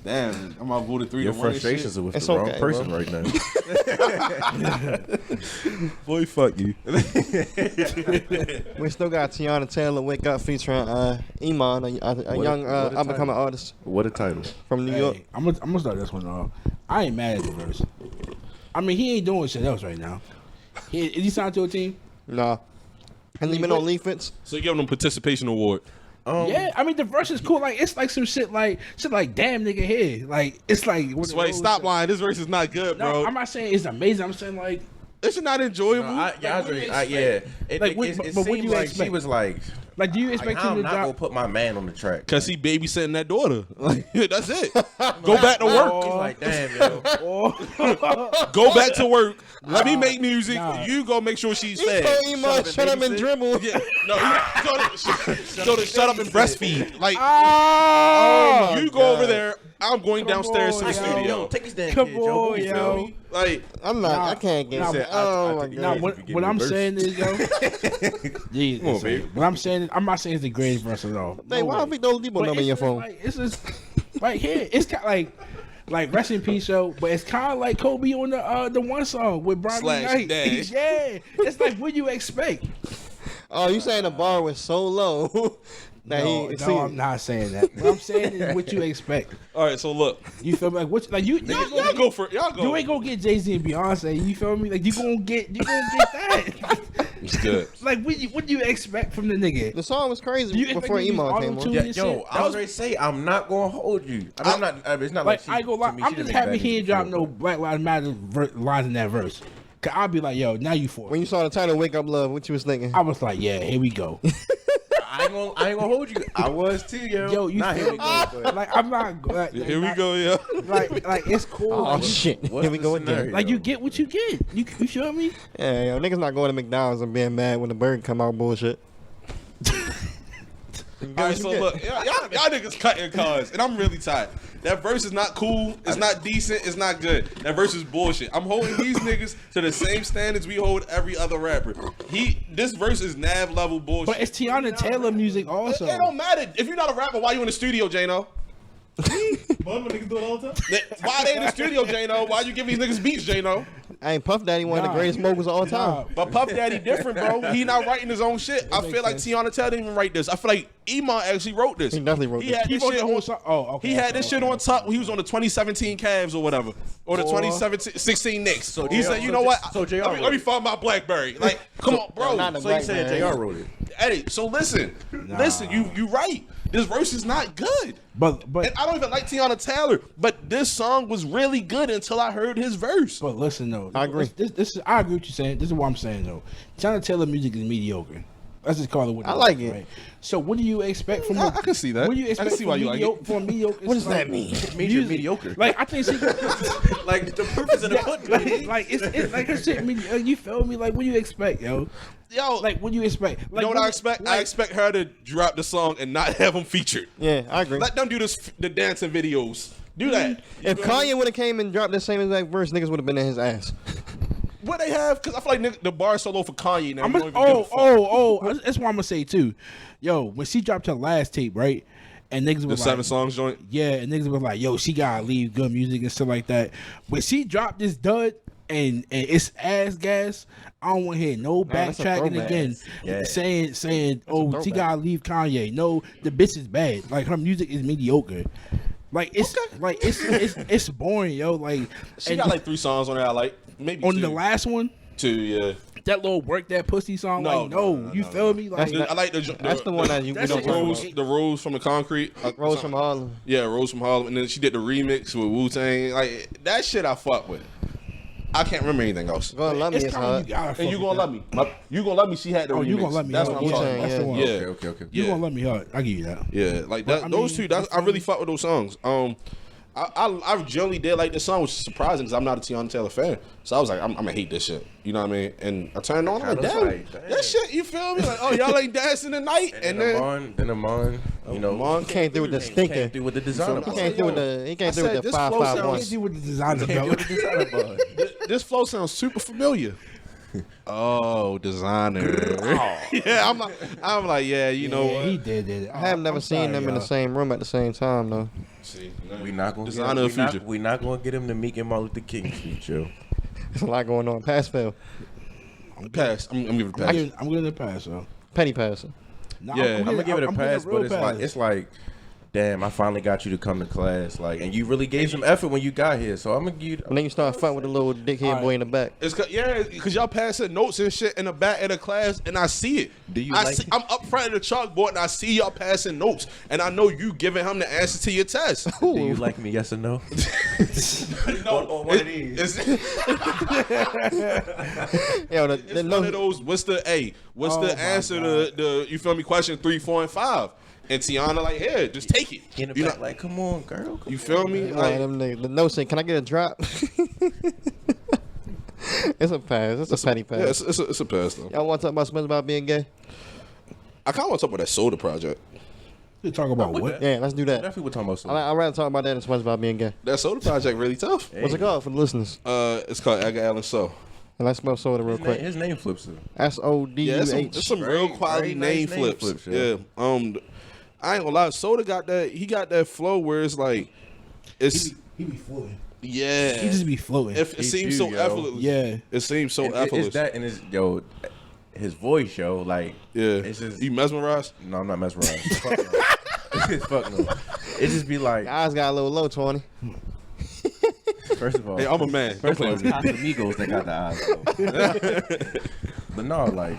Damn, I'm outvoted 3-1. Your and frustrations shit. are with It's the wrong okay, person bro. right now. Boy, fuck you. We still got Tiana Taylor Wake Up featuring Iman, a young what a up and coming title. artist What a title. from New York. Hey, I'm gonna start this one off. I ain't mad at the verse. I mean, he ain't doing shit else right now. Is he signed to a team? Nah. Hasn't he been on Leafits? So you giving them participation award? Yeah, I mean the verse is cool. Like it's like some shit like damn nigga here. Like it's like one of Sway, those stop shit. lying. This verse is not good, No, bro. I'm not saying it's amazing. I'm saying like It's not enjoyable. what do you expect? It, Like, what- it but what do seemed you like she expect? was like, do you like, expect I'm him to not gonna drop? put my man on the track. Cause he babysitting that daughter. Like, that's it. Go back to work. He's like, damn, yo. Go back to work. Let me make music. Nah. You go make sure she's He fed. told Iman, shut up and dribble. Yeah. No, you go to shut up and breastfeed. Like, Oh, you go over there. I'm going downstairs to the on, yo. studio. Take his damn Come kid, Joe. on, You feel yo. me? Like, I'm not. Nah, I can't get nah, it. I Oh my think- Nah, god. what I'm saying is, yo, Jesus, Come on, baby. what I'm saying is, I'm not saying it's the greatest verse at all. Hey, No why way. don't we throw the Debo But number in your it's just phone? like, it's just right here. It's kind of like rest in peace, show, but it's kind of like Kobe on the one song with Brian Slash Knight. Dash. Yeah, it's like what you expect. Oh, you saying the bar was so low that No, he? no, I'm not saying that. What I'm saying is what you expect. all right, so look. You feel me? Like what? Like you Y'all go for it. Y'all go. You ain't gonna get Jay-Z and Beyonce. You feel me? Like you gonna get that. It's good. Like what do you expect from the nigga? The song was crazy You expect before me to use Iman came auto-tune? on. Yeah, This yo, shit, I was ready to say, I'm not gonna hold you. I'm not. It's not Like she, I ain't gonna lie, to me, I'm she just didn't make happy bad he ain't music dropped before. no Black Lives Matter lines in that verse. Cause I'll be like, yo, now you for it. When you saw the title "Wake Up Love," what you was thinking? I was like, yeah, here we go. I ain't gonna hold you. I was too, yo. Yo, you Not feel here we go, but like I'm not like, Here we go, yeah. Like it's cool. Oh like, shit! what's Here we the go again. scenario? like you get what you get. You feel me? Yeah, yo, niggas not going to McDonald's and being mad when the burger come out bullshit. All right, so look, y'all niggas cutting cards, and I'm really tired. That verse is not cool. It's not decent. It's not good. That verse is bullshit. I'm holding these niggas to the same standards we hold every other rapper. This verse is Nav level bullshit. But it's Tiana Taylor music also. It don't matter. If you're not a rapper, why you in the studio, Jano? But niggas do it all the time. Why they in the studio, Jano? Why you give these niggas beats, Jano? I ain't Puff Daddy one of the Nah. greatest smokers of all time. But Puff Daddy different, bro. He not writing his own shit. I feel like Tiana Taylor didn't even write this. I feel like Iman actually wrote this. He definitely wrote He this. had He this wrote shit the whole on. song. Oh, okay. He had this shit on top when he was on the 2017 Cavs or whatever, or the 2016 Knicks. So he said, "You know what? so JR let me find my BlackBerry." Like, come on, bro. not the So you said Blackberry. JR wrote it. Hey, so listen, you right. This verse is not good. But And I don't even like Tiana Taylor, but this song was really good until I heard his verse. But listen though, I agree. This is I agree with you saying. This is what I'm saying though. Tiana Taylor music is mediocre. Let's just call it what it I is, like it. Right? So what do you expect from? I can see that. What do you I can expect see why from you like mediocre? it. From mediocre, What does that mean? Mediocre. Like I think she, Like the proof is in the pudding. like it's like her shit. You feel me? Like what do you expect, yo? Yo, Like what do you expect? Like, you know what I expect? I Like, expect her to drop the song and not have him featured. Yeah, I agree. Let them do the dancing videos. Do that. If Kanye would have came and dropped the same exact verse, niggas would have been in his ass. What they have? Because I feel like the bar is so low for Kanye now. I'm you don't even give a fuck. That's what I'm gonna say too. Yo, when she dropped her last tape, right? And niggas The was 7 like, songs joint. yeah, and niggas was like, yo, she gotta leave good music and stuff like that. But she dropped this dud, and it's ass gas. I don't want to hear no that's a backtracking throwback. again. Yeah. Saying, oh, throwback. she gotta leave Kanye. No, the bitch is bad. Like her music is mediocre. Like it's boring, yo. Like She and got like 3 songs on there I like. Maybe on 2. the last one, 2, yeah. that little work that pussy song. You feel me? Like I like That's the one that you That's don't the talk Rose- about. the Rose from the Concrete. Rose from Harlem. Yeah, Rose from Harlem, and then she did the remix with Wu-Tang. Like that shit, I fuck with. I can't remember anything else. Gonna love me it's is time hard. you gotta. And fuck you with gonna that. love me? You gonna love me? She had the Oh, remix. you gonna let me That's hard. what I'm Yeah, talking that's about. the one. Yeah, Okay. You yeah. gonna let me hard? I give you that. Yeah, like But, that. I Those mean, two. I really it's- fuck with those songs. I generally did like this song, which is surprising because I'm not a Tiana Taylor fan. So I was like, I'm gonna hate this shit. You know what I mean? And I turned on. I'm like, Kinda damn, like, damn. that shit. You feel me? Like, oh, y'all ain't dancing tonight, And then then Amon, you know, Amon Can't do with the stinker. can't do with the designer. He part. can't do with the. He can't I do with said the this flow 551. Can't deal with the designer Can't do belt. with the designer part. this flow sounds super familiar. Oh, designer. Yeah, I'm like, yeah, you know Yeah, what? he did it. I have never seen them in the same room at the same time though. See, We not gonna Designer of the future. We not gonna get him to Meek and Martin Luther King speech, yo. There's a lot going on. Pass fail. Pass. I'm giving it a pass. I'm giving it a pass, yo. Petty passing. Nah, Yeah, I'm gonna give it a I'm pass, giving but real it's like, damn, I finally got you to come to class, like, and you really gave some effort when you got here. So I'm gonna give you. And then you start fucking with the little dickhead boy in the back. It's because y'all passing notes and shit in the back of the class, and I see it. Do you like it? I'm up front of the chalkboard, and I see y'all passing notes, and I know you giving him the answer to your test. Do you like me? Yes or no? No, on one of these. Yo, the It's one of those. What's the A? What's Oh the my answer God. to the you feel me? Question 3, 4, and 5. And Tiana like, here, just take it. In the You back, know, like, come on, girl. you feel me? Like, Like, them niggas, the note saying, "Can I get a drop?" It's a pass. It's a petty pass. yeah, it's a pass though. Y'all want to talk about SpongeBob being gay? I kind of want to talk about that Soda Project. You talk about what? Yeah, let's do that. Definitely, we're talking about I'd rather talk about that than SpongeBob being gay. That Soda Project really tough. What's it called for the listeners? It's called Edgar Allan Poe. And let's spell soda real quick. His name flips it. SODUH. It's some real quality very nice name name flips. flips, Yeah. I ain't gonna lie. Soda got that. He got that flow where it's like, it's He be floating. yeah. He just be floating. It He seems do, so yo. effortless. Yeah. It seems so And effortless. It's that and his voice, yo. Like, Yeah. it's just You mesmerized? no, I'm not mesmerized. Fuck no. Fuck no. It just be like, Eyes got a little low, 20. first of all, Hey, I'm a man. Don't First play of all, with it's me. Casamigos that got the eyes. But no, like,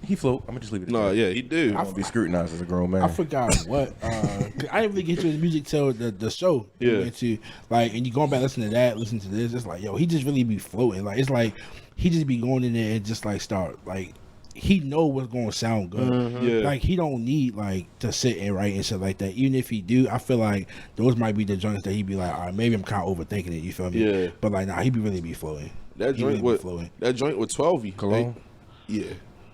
he float. I'm gonna just leave it. No, at yeah, he do. I'm gonna be scrutinized as a grown man. I forgot what. 'Cause I didn't really get to his music till the show. Yeah. We went to, like, and you going back listen to that, listen to this. It's like, yo, he just really be floating. Like, it's like he just be going in there and just like start like. He know what's gonna sound good. Yeah. Like he don't need like to sit and write and shit like that. Even if he do, I feel like those might be the joints that he be like, all right, maybe I'm kind of overthinking it. You feel me? Yeah. But like, nah, he be really be floating. That He joint really be with floating. 12 Cologne? Yeah,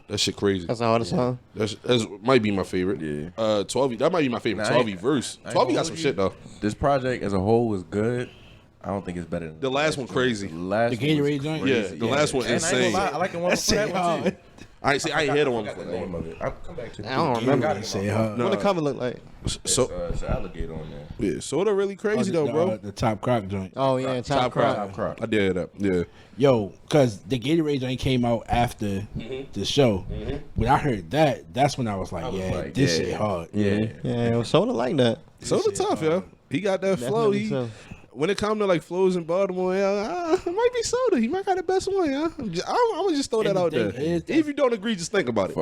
that shit crazy. That's the hardest song. That's might be my favorite. Yeah. 12. That might be my favorite. Nah, 12 I ain't- verse. I ain't 12 gonna got some hold shit you. though. This project as a whole was good. I don't think it's better than The last one crazy. The last The one was Gatorade joint? crazy. Yeah, the last one And I insane. ain't gonna lie, I like the one That's before that it, one too. I ain't hear the one forgot the before. name of it. I'll come back to it. I don't remember. Got it in Say my her. phone. What the cover look like? So It's an alligator on there. yeah, Soda really crazy though, bro. The top croc joint. Oh yeah, Top Crop. Crop. Crop. I did that. Yeah. Yo, cause the Gatorade joint came out after the show. When I heard that, that's when I was like, I was yeah, like, this yeah. shit hard. Yeah. Yeah, it was soda like that. Soda tough, yo. He got that flow. Definitely He so. when it comes to like flows in Baltimore, it might be Soda. He might got the best one, yeah. I'm gonna just throw And that the out there. thing is that- If you don't agree, just think about it.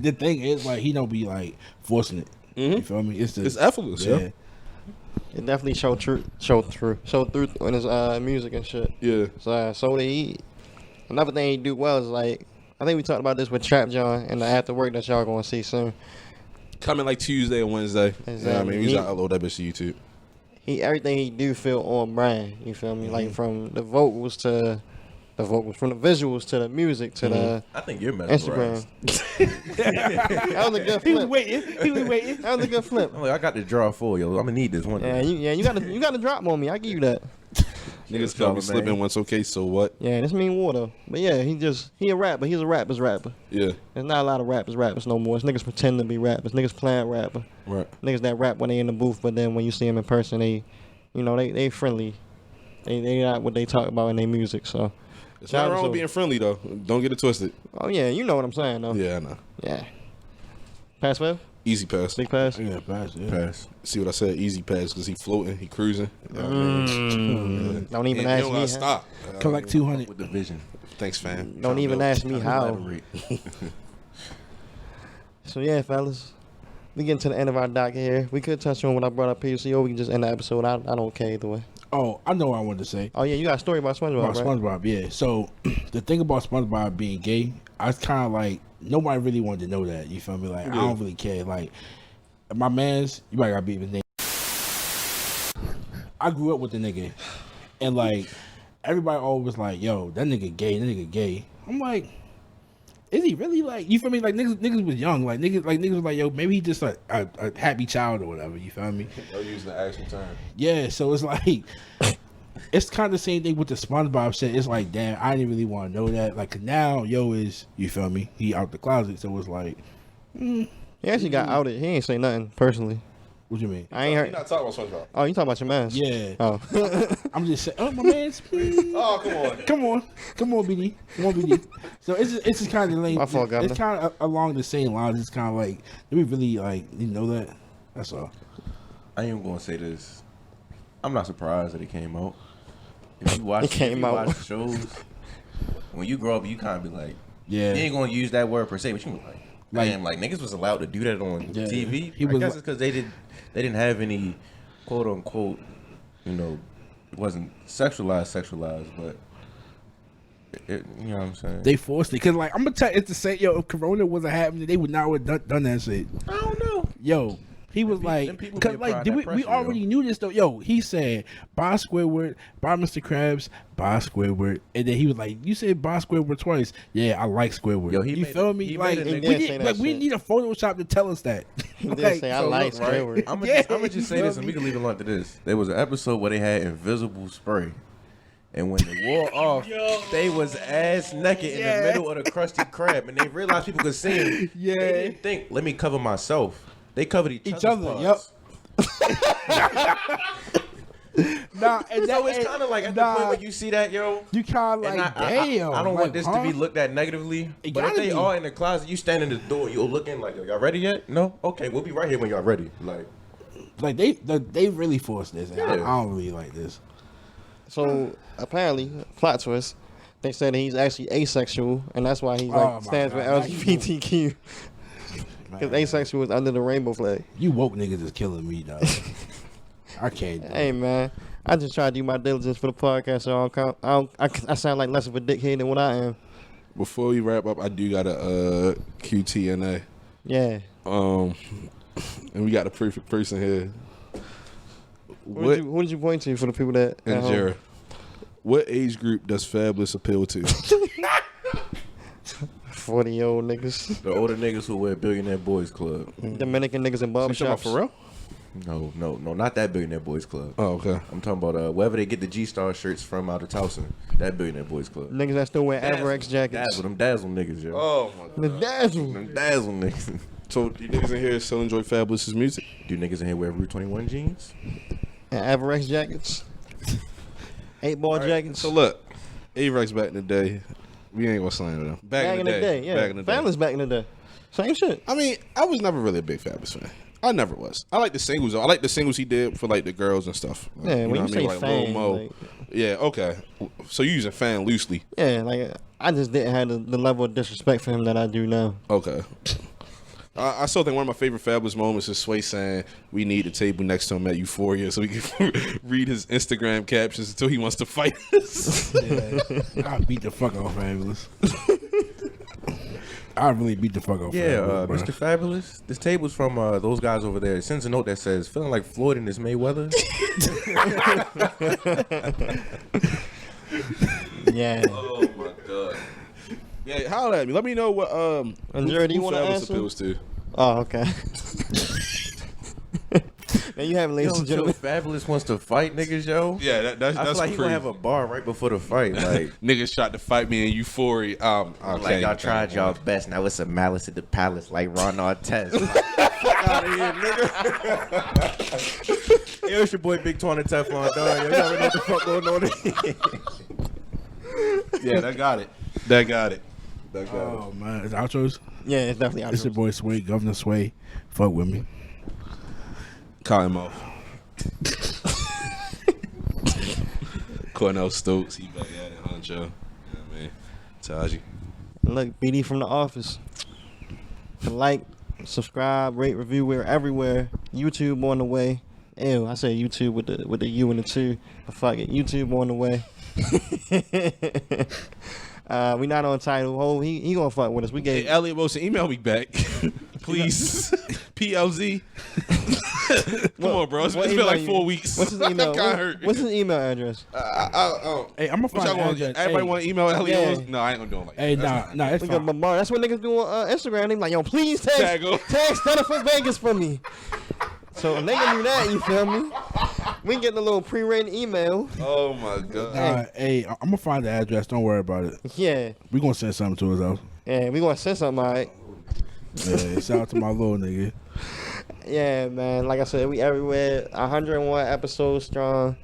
The thing is, like, he don't be like forcing it. You feel me? It's effortless, yeah. It definitely showed through in his music and shit. Yeah. So Soda, another thing he do well is like, I think we talked about this with Trap John and the after work that y'all gonna see soon. Coming like Tuesday or Wednesday. Exactly. Yeah, I mean, we just upload that bitch to YouTube. Everything he do feel on brand. You feel me? Like from the vocals, from the visuals to the music to the I think you're Instagram. mesmerized. That was a good He was flip. waiting. He was waiting. That was a good flip. I'm like, I got the draw for you. I'm gonna need this one. Yeah, you got to drop on me. I give you that. Niggas call me man. slipping once, okay, so what? Yeah, this mean water. But yeah, he a rapper. He's a rapper's rapper. Yeah. There's not a lot of rappers no more. It's niggas pretend to be rappers. Niggas playing rapper. Right. Niggas that rap when they in the booth, but then when you see them in person, they friendly. They not what they talk about in their music. So It's not wrong with being friendly though. Don't get it twisted. Oh yeah, you know what I'm saying though. Yeah, I know. Yeah. Pass fail? Easy pass. Big pass? Yeah, pass. Yeah. Pass. See what I said? Easy pass because he floating, he cruising. Don't even You ask don't me. gotta stop. Collect 200. With the vision. Thanks, fam. Don't even ask me how. Elaborate. So yeah, fellas, we getting to the end of our docket here. We could touch on what I brought up previously, or we can just end the episode. I don't care either way. Oh, I know what I wanted to say. Oh yeah, you got a story about SpongeBob, About right? SpongeBob, yeah. So the thing about SpongeBob being gay, I was kind of like, nobody really wanted to know that. You feel me? Like, I don't really care. Like, my man's, you might gotta beat his name. I grew up with the nigga, and like, everybody always was like, yo, that nigga gay. I'm like, is he really? Like, you feel me? Like, niggas was young. Like, niggas was like, yo, maybe he just like a happy child or whatever. You feel me? They're using the actual term. Yeah, so it's like, it's kind of the same thing with the SpongeBob shit. It's like, damn, I didn't really want to know that. Like, now, yo is, you feel me? He out the closet, so it's like, He actually got outed. He ain't say nothing personally. what you mean? I ain't You're heard. not talking about SpongeBob. Oh, you talking about your man? Yeah. Oh. I'm just saying, oh, my man's, Oh, come on. come on, BD. So it's just kind of like, My fault, Governor. it's kind of along the same lines. It's kind of like, do we really, like, you know that? That's all. I ain't gonna say this. I'm not surprised that it came out. If you watch, It came out. watch shows, when you grow up, you kind of be like, Yeah. you ain't gonna use that word per se, but you be like, damn, like niggas was allowed to do that on Yeah. TV. He I was guess like- it's because they didn't have any quote unquote, you know, it wasn't sexualized, but you know what I'm saying. They forced it. Because, like, I'm going to tell you, it's the same, yo, if Corona wasn't happening, they would not have done that shit. I don't know. Yo, he was Them like, people because be like, applying we that pressure, already yo. knew this though. Yo, he said, "Bye Squidward, bye Mr. Krabs, bye Squidward," and then he was like, "You said bye Squidward twice." Yeah, I like Squidward. Yo, he you made feel a- me? he Like, made a we nigga say didn't, that like, we shit. need a Photoshop to tell us that. He did say, I So like look, right? Squidward. I'm Yeah, gonna just say you this, feel and me? we can leave it alone to this. There was an episode where they had invisible spray, and when they wore off, they was ass naked in the middle of the Krusty Krab, and they realized people could see him. Yeah. They didn't think, let me cover myself. They covered each other, other's yep. parts. Nah, and So it's kind of like at the point where you see that, yo. you kind of And like, I damn. don't like, want this to be looked at negatively. It But if gotta they be. are in the closet, you stand in the door, you're looking like, yo, y'all ready yet? No? Okay, we'll be right here when y'all ready. Like, they really forced this. And I don't really like this. So apparently, plot twist. They said that he's actually asexual, and that's why he Oh, like my stands for God. LGBTQ. Because asexual is under the rainbow flag. You woke niggas is killing me, dog. I can't. Do Hey it. man, I just try to do my diligence for the podcast, so I sound like less of a dickhead than what I am. Before we wrap up, I do got a QTNA. Yeah. And we got a perfect person here. What did you point to for the people that? And at home? Jared, what age group does Fabulous appeal to? 40-year-old niggas, the older niggas who wear Billionaire Boys Club. Dominican niggas in You talking about barbershops. for real? No, not that Billionaire Boys Club. Oh, okay. I'm talking about wherever they get the G-Star shirts from out of Towson. That Billionaire Boys Club. Niggas that still wear Averex jackets. Them dazzle niggas, yo. Oh my. The dazzle. Them dazzle niggas. So you niggas in here still enjoy Fabulous's music? Do niggas in here wear Route 21 jeans? And Averex jackets. 8-ball jackets. So look, Averex back in the day, we ain't gonna slander them. Back in the day, yeah. Back in the day. Fabulous back in the day. Same shit. I mean, I was never really a big Fabulous fan. I never was. I like the singles though. I like the singles he did for like the girls and stuff. Like, Yeah, when know you what I say mean? Like Lil fan, Mo. like- Yeah, okay. So you using fan loosely. Yeah, like I just didn't have the level of disrespect for him that I do now. Okay. I still think one of my favorite Fabulous moments is Sway saying we need the table next to him at Euphoria so we can read his Instagram captions until he wants to fight us. Yeah. I beat the fuck off Fabulous. I really beat the fuck off. Yeah, Fabulous, Mr. Fabulous. This table's from those guys over there. It sends a note that says, feeling like Floyd and this Mayweather. Yeah. Oh my god. Yeah, holler at me. Let me know what And Jared, do you who wanna Fabulous answer? appeals to. Oh, okay. Now you have, ladies Yo, and Joe gentlemen. Fabulous wants to fight niggas, yo. Yeah, that's I feel like he gonna have a bar right before the fight. Like, niggas tried to fight me in Euphoria. Like y'all tried y'all best. Now it's a malice at the palace, like Ron Artest. fuck out of here, nigga. Yo, it's your boy Big Twan and Teflon, dog. Yo, you already know what the fuck going on here. Yeah, that got it. That got it. Oh man, it's outros. Yeah, it's definitely outros. It's your boy Sway, Governor Sway. Fuck with me. Cottonmouth. Cornell Stokes, he back at it, Honcho. You know what I mean? Taji. Look, BD from the office. Like, subscribe, rate, review. We're everywhere. YouTube on the way. Ew, I said YouTube with the U and the 2. But fuck it, YouTube on the way. We not on title. Oh, he gonna fuck with us. We gave Elliot Wilson, email me back, please. PLZ. Come on, bro. It's been like 4 weeks. What's his email? Hurt. What's his email address? Hey, I'm gonna find Everybody want to email Elliot Yeah. Wilson? No, I ain't gonna do it like Hey, that. nah, it's We got fine. bombarded. That's what niggas do on Instagram. They be like, yo, please Tag tag 'em. Stunt for Vegas for me. So if they can do that, you feel me? We can get a little pre-written email. Oh my god. Hey, I'm gonna find the address. Don't worry about it. Yeah. We gonna send something to us though. Yeah, we gonna send something, all right? Yeah, shout out to my little nigga. Yeah, man. Like I said, we everywhere. 101 episodes strong.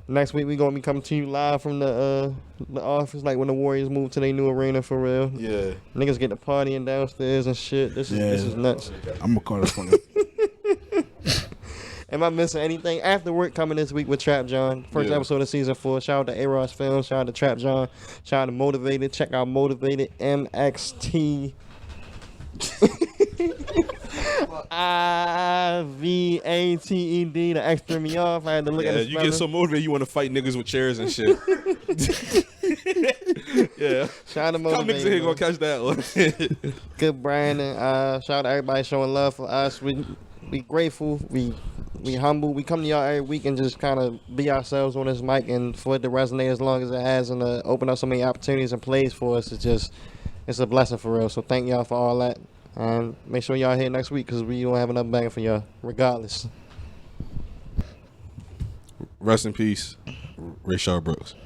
Next week we gonna be coming to you live from the office, like when the Warriors move to their new arena for real. Yeah. Niggas get to partying downstairs and shit. This is nuts. I'm gonna call this fucking. Am I missing anything? After work coming this week with Trap John. First episode of season 4. Shout out to A-Ross Films. Shout out to Trap John. Shout out to Motivated. Check out Motivated MXT. IVATED. The X threw me off. I had to look at the you get so motivated you want to fight niggas with chairs and shit. Yeah. Shout out to Come niggas in here gonna catch that one. Good branding. Shout out to everybody showing love for us. We grateful. We humble. We come to y'all every week and just kind of be ourselves on this mic, and for it to resonate as long as it has and open up so many opportunities and plays for us, it's a blessing for real. So thank y'all for all that. And make sure y'all here next week because we don't have another banger for y'all regardless. Rest in peace, Rayshard Brooks.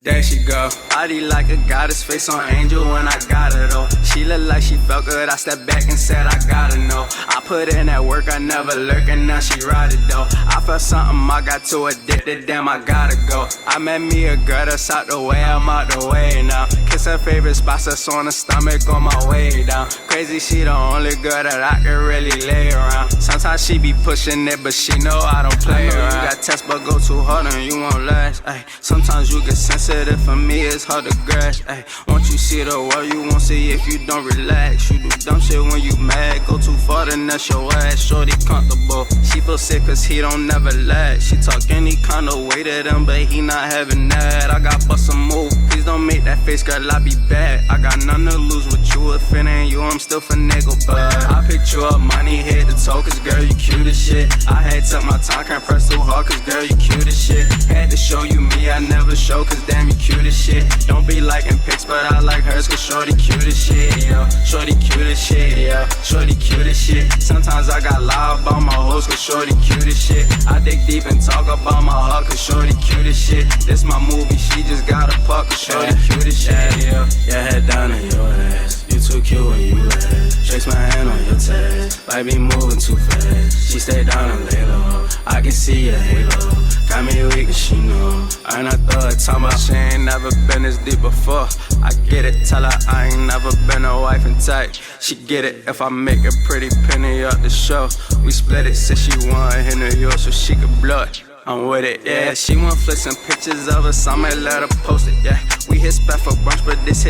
There she go. Body like a goddess, face on angel when I got her though. She look like she felt good. I stepped back and said I gotta know. I put in that work, I never lurk, and now she ride it though. I felt something, I got too addicted, damn I gotta go. I met me a girl that's out the way, I'm out the way now. Kiss her favorite spots that's on the stomach on my way down. Crazy, she the only girl that I can really lay around. Sometimes she be pushing it, but she know I don't play around. You got tests, but go too hard and you won't last. Ay, sometimes you get sensitive. For me, it's hard to grasp. Ay, once you see the world, you won't see if you don't relax. You do dumb shit when you mad. Go too far, then that's your ass. Shorty comfortable. She feel sick cause he don't never lag. She talk any kind of way to them, but he not having that. I got bust a move. Please don't make that face, girl, I be bad. I got nothing to lose with you. If it ain't you, I'm still finagle, but I picked you up, money head to toe, cause girl, you cute as shit. I had took my time, can't press too hard, cause girl, you cute as shit. Had to show you me, I never show, cause damn, you cute as shit. Don't be liking pics, but I like hers, cause shorty cute as shit, yo. Shorty cute as shit, yo. Shorty cute as shit. Sometimes I got loud about my hoes, cause shorty cute as shit. I dig deep and talk about my heart, cause shorty cute as shit. This my movie, she just got a puck, cause shorty cute as shit, yo. Yeah, head down in your ass. You too cute when you laugh. Trace my hand on your test. Might be moving too fast. She stay down and lay low. I can see your halo. Got me weak and she know. I ain't a thug, talking about she ain't never been this deep before. I get it, tell her I ain't never been a wife and type. She get it if I make a pretty penny up the show. We split it, said she want in New York so she could blow it. I'm with it, yeah. She want flick some pictures of us, I might let her post it, yeah. We hit spec for brunch, but this hit